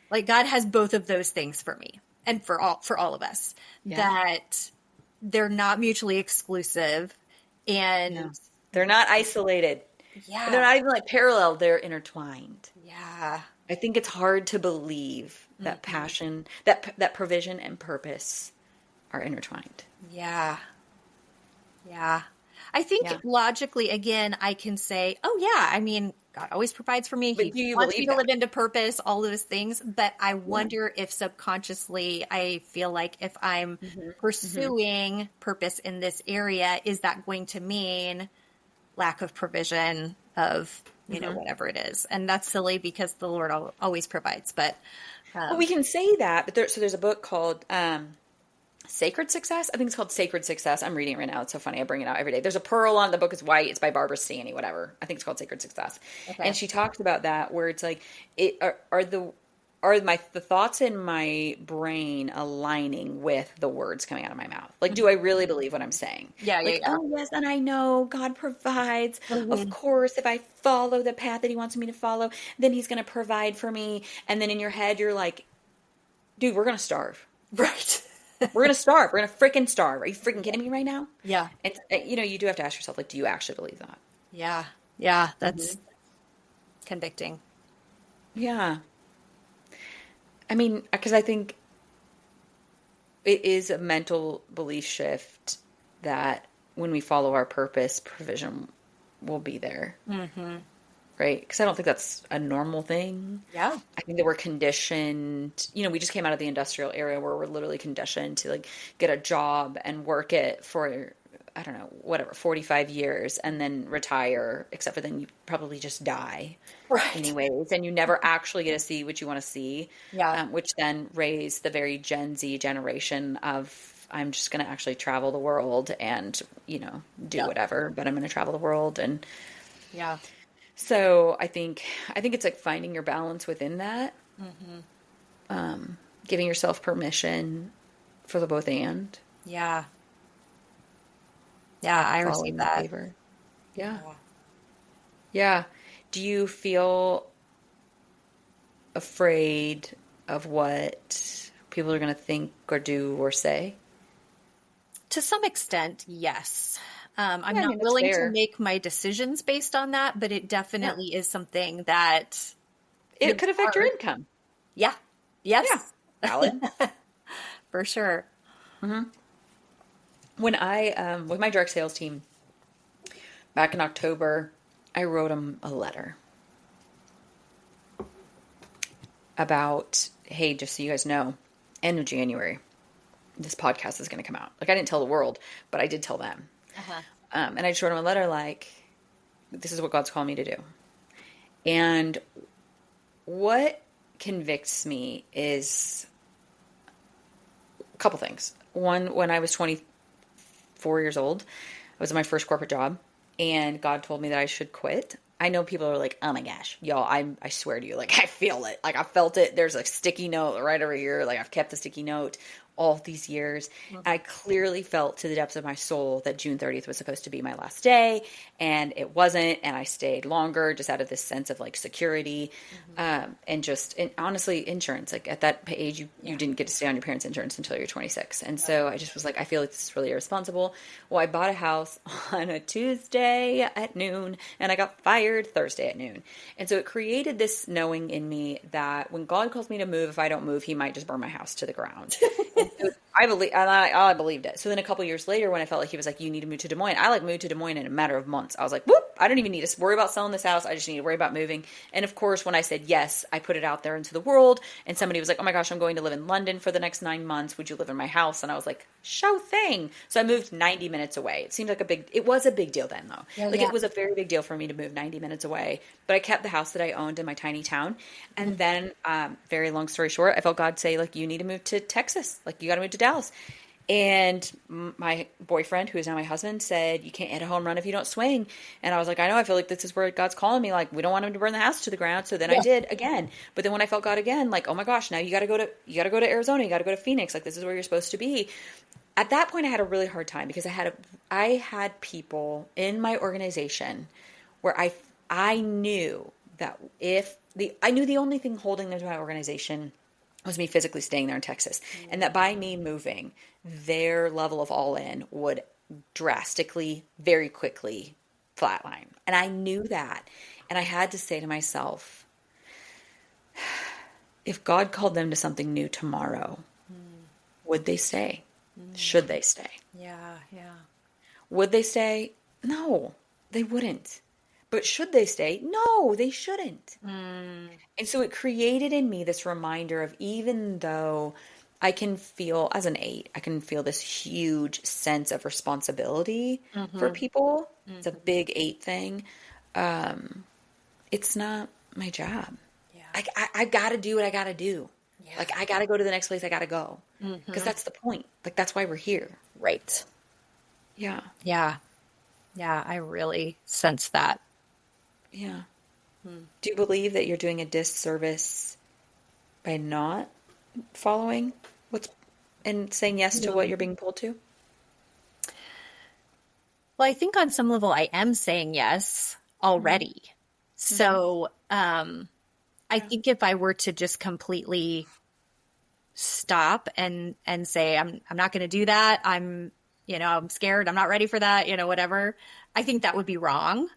like, God has both of those things for me and for all of us, that they're not mutually exclusive, and they're not isolated. yeah, They're not even like parallel. They're intertwined. yeah. I think it's hard to believe that passion, that provision and purpose are intertwined. Yeah. Yeah. I think logically, again, I can say, oh, yeah, I mean, God always provides for me. But do He you wants believe me to that? live into purpose, all those things. But I wonder if subconsciously I feel like if I'm pursuing purpose in this area, is that going to mean lack of provision of, you know, whatever it is? And that's silly because the Lord always provides. But Well, we can say that, but there's a book called Sacred Success. I think it's called Sacred Success. I'm reading it right now. It's so funny. I bring it out every day. There's a pearl on the book. Is white. It's by Barbara Staney, whatever. I think it's called Sacred Success. Okay. And she talks about that, where it's like, the thoughts in my brain aligning with the words coming out of my mouth? Like, do I really believe what I'm saying? Yeah, Like, yeah. oh yes, and I know God provides. Of course, if I follow the path that He wants me to follow, then He's going to provide for me. And then in your head, you're like, dude, we're going to starve. Right. We're going to starve. We're going to freaking starve. Are you freaking kidding me right now? Yeah. And, you know, you do have to ask yourself, like, do you actually believe that? Yeah. Yeah. That's convicting. Yeah. I mean, because I think it is a mental belief shift that when we follow our purpose, provision will be there. Right? Because I don't think that's a normal thing. Yeah. I think that we're conditioned, you know, we just came out of the industrial era where we're literally conditioned to like get a job and work it for, I don't know, whatever, 45 years and then retire, except for then you probably just die anyways. And you never actually get to see what you want to see. Yeah. Which then raised the very Gen Z generation of, I'm just going to actually travel the world and, you know, do whatever, but I'm going to travel the world. And Yeah. so I think it's like finding your balance within that, giving yourself permission for the both and. Yeah. Yeah, I Following receive the that. favor. Yeah. Yeah. Do you feel afraid of what people are going to think or do or say? To some extent, yes. I'm I not mean, that's willing fair. to make my decisions based on that, but it definitely is something that It could affect your income. Yeah. Yes. Yeah. Valid. For sure. When I, with my direct sales team, back in October, I wrote them a letter about, hey, just so you guys know, end of January, this podcast is going to come out. Like, I didn't tell the world, but I did tell them. And I just wrote them a letter like, this is what God's calling me to do. And what convicts me is a couple things. One, when I was 24 years old, I was in my first corporate job, and God told me that I should quit. I know people are like, oh my gosh, y'all, I swear to you, like, I feel it. Like, I felt it. There's a sticky note right over here. Like, I've kept the sticky note all these years. I clearly felt to the depths of my soul that June 30th was supposed to be my last day, and it wasn't. And I stayed longer just out of this sense of like security, and just, and honestly, insurance. Like, at that age, you didn't get to stay on your parents' insurance until you're 26. And so I just was like, I feel like this is really irresponsible. Well, I bought a house on a Tuesday at noon, and I got fired Thursday at noon. And so it created this knowing in me that when God calls me to move, if I don't move, He might just burn my house to the ground. I believed it. So then a couple years later, when I felt like He was like, you need to move to Des Moines, I like moved to Des Moines in a matter of months. I was like, whoop, I don't even need to worry about selling this house. I just need to worry about moving. And of course, when I said yes, I put it out there into the world, and somebody was like, oh my gosh, I'm going to live in London for the next 9 months. Would you live in my house? And I was like, sure thing. So I moved 90 minutes away. It seemed like it was a big deal then though. It was a very big deal for me to move 90 minutes away, but I kept the house that I owned in my tiny town. And then, very long story short, I felt God say, like, you need to move to Texas. Like, you got to move to Dallas. And my boyfriend, who is now my husband, said, you can't hit a home run if you don't swing. And I was like, I know, I feel like this is where God's calling me. Like, we don't want him to burn the house to the ground. So then I Yeah. did again. But then when I felt God again, like, oh my gosh, now you got to go to Arizona. You got to go to Phoenix. Like, this is where you're supposed to be. At that point, I had a really hard time because I had people in my organization where I knew that I knew the only thing holding them to my organization was me physically staying there in Texas. And that by me moving, their level of all in would drastically, very quickly flatline. And I knew that. And I had to say to myself, if God called them to something new tomorrow, would they stay? Should they stay? Yeah. Yeah. Would they stay? No, they wouldn't. But should they stay? No, they shouldn't. And so it created in me this reminder of, even though I can feel, as an 8, I can feel this huge sense of responsibility for people. It's a big 8 thing. It's not my job. Yeah. I got to do what I got to do. Yeah. Like, I got to go to the next place I got to go. Because that's the point. Like, that's why we're here. Right. Yeah. Yeah. Yeah. I really sense that. Yeah. Do you believe that you're doing a disservice by not following and saying yes to what you're being pulled to? Well, I think on some level I am saying yes already. So, I think if I were to just completely stop and say, I'm not going to do that. I'm scared. I'm not ready for that, whatever. I think that would be wrong.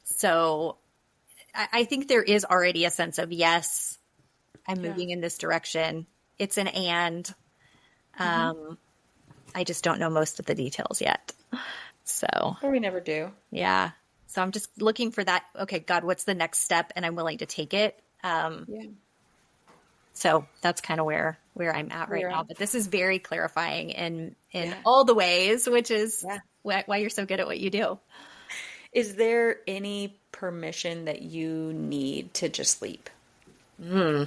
So I think there is already a sense of, yes, I'm moving in this direction. It's an and. I just don't know most of the details yet. So, Or we never do. yeah. So I'm just looking for that. Okay, God, what's the next step? And I'm willing to take it. So that's kind of where I'm at right now. But this is very clarifying in all the ways, which is why you're so good at what you do. Is there any permission that you need to just leap? I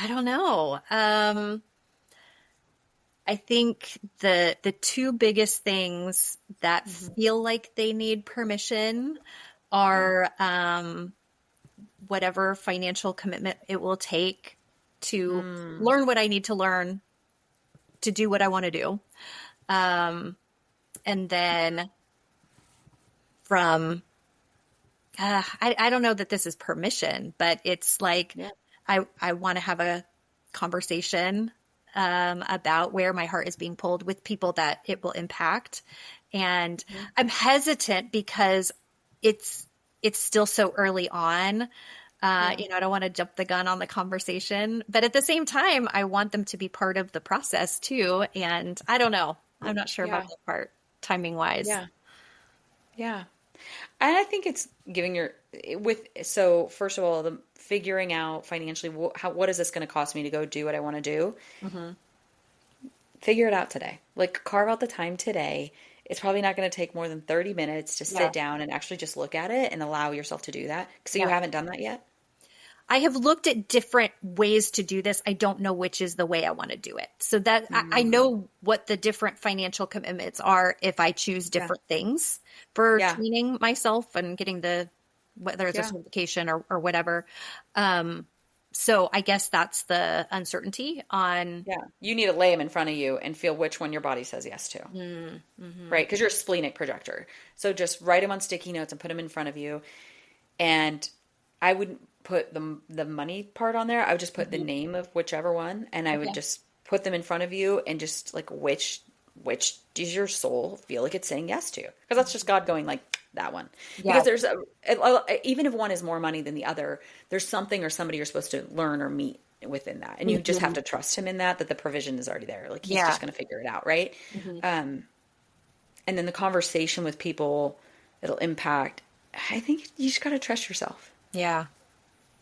don't know. I think the two biggest things that feel like they need permission are whatever financial commitment it will take to learn what I need to learn to do what I want to do. And then from, I don't know that this is permission, but it's like, I want to have a conversation about where my heart is being pulled with people that it will impact. And I'm hesitant because it's still so early on. I don't want to jump the gun on the conversation, but at the same time, I want them to be part of the process too. And I don't know. I'm not sure about that part, timing wise. Yeah. And I think it's so first of all, the figuring out financially, what is this going to cost me to go do what I want to do? Figure it out today. Like, carve out the time today. It's probably not going to take more than 30 minutes to sit down and actually just look at it and allow yourself to do that. So you haven't done that yet? I have looked at different ways to do this. I don't know which is the way I want to do it. So that I know what the different financial commitments are if I choose different things for training myself and getting whether it's a certification or whatever. So I guess that's the uncertainty on. Yeah. You need to lay them in front of you and feel which one your body says yes to. Right? Because you're a splenic projector. So just write them on sticky notes and put them in front of you. And I wouldn't put the money part on there. I would just put the name of whichever one, and I would just put them in front of you and just like, which does your soul feel like it's saying yes to? Because that's just God going like, that one. Because there's even if one is more money than the other, there's something or somebody you're supposed to learn or meet within that. And you just have to trust him in that the provision is already there. Like, he's just going to figure it out. Right. And then the conversation with people it'll impact, I think you just got to trust yourself. Yeah.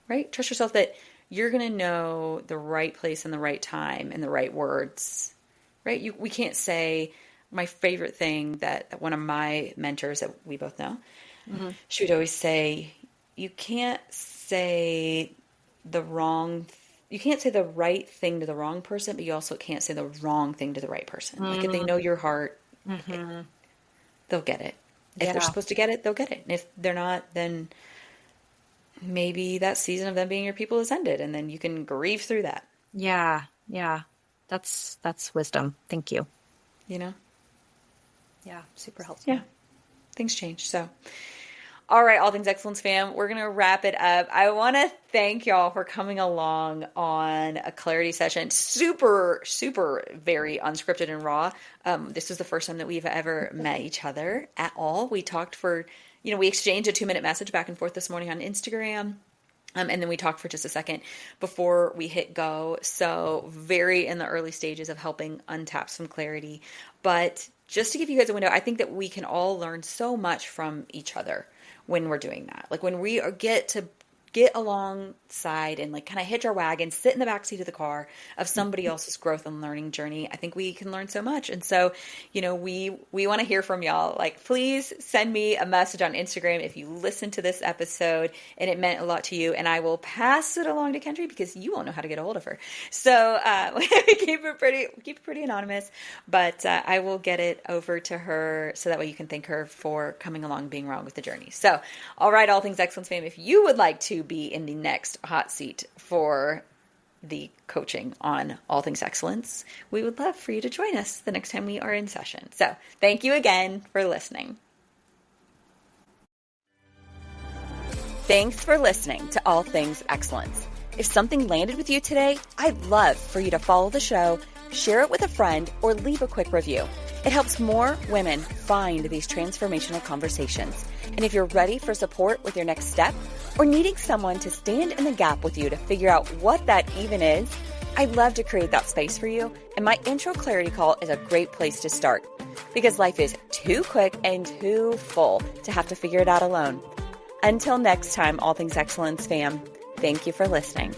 Right? Trust yourself that you're going to know the right place and the right time and the right words, right? We can't say, my favorite thing that one of my mentors that we both know, she would always say, you can't say you can't say the right thing to the wrong person, but you also can't say the wrong thing to the right person. Like if they know your heart, they'll get it. If they're supposed to get it, they'll get it. And if they're not, then maybe that season of them being your people has ended, and then you can grieve through that. Yeah. Yeah. That's wisdom. Thank you. You know? Yeah. Super helpful. Yeah. Things change. So, all right, All Things Excellence fam, we're going to wrap it up. I want to thank y'all for coming along on a clarity session. Super, super, very unscripted and raw. This was the first time that we've ever met each other at all. We talked for, we exchanged a 2-minute message back and forth this morning on Instagram. And then we talked for just a second before we hit go. So very in the early stages of helping untap some clarity. But just to give you guys a window, I think that we can all learn so much from each other when we're doing that. Like when we get to get alongside and like kind of hitch our wagon, sit in the backseat of the car of somebody else's growth and learning journey, I think we can learn so much. And so, we want to hear from y'all. Like, please send me a message on Instagram if you listen to this episode and it meant a lot to you, and I will pass it along to Kendri because you won't know how to get a hold of her. So keep it pretty anonymous, but I will get it over to her so that way you can thank her for coming along, being wrong with the journey. So, all right, All Things Excellence fam, if you would like to be in the next hot seat for the coaching on All Things Excellence, we would love for you to join us the next time we are in session. So thank you again for listening. Thanks for listening to All Things Excellence. If something landed with you today, I'd love for you to follow the show, share it with a friend, or leave a quick review. It helps more women find these transformational conversations. And if you're ready for support with your next step, or needing someone to stand in the gap with you to figure out what that even is, I'd love to create that space for you. And my intro clarity call is a great place to start, because life is too quick and too full to have to figure it out alone. Until next time, All Things Excellence fam, thank you for listening.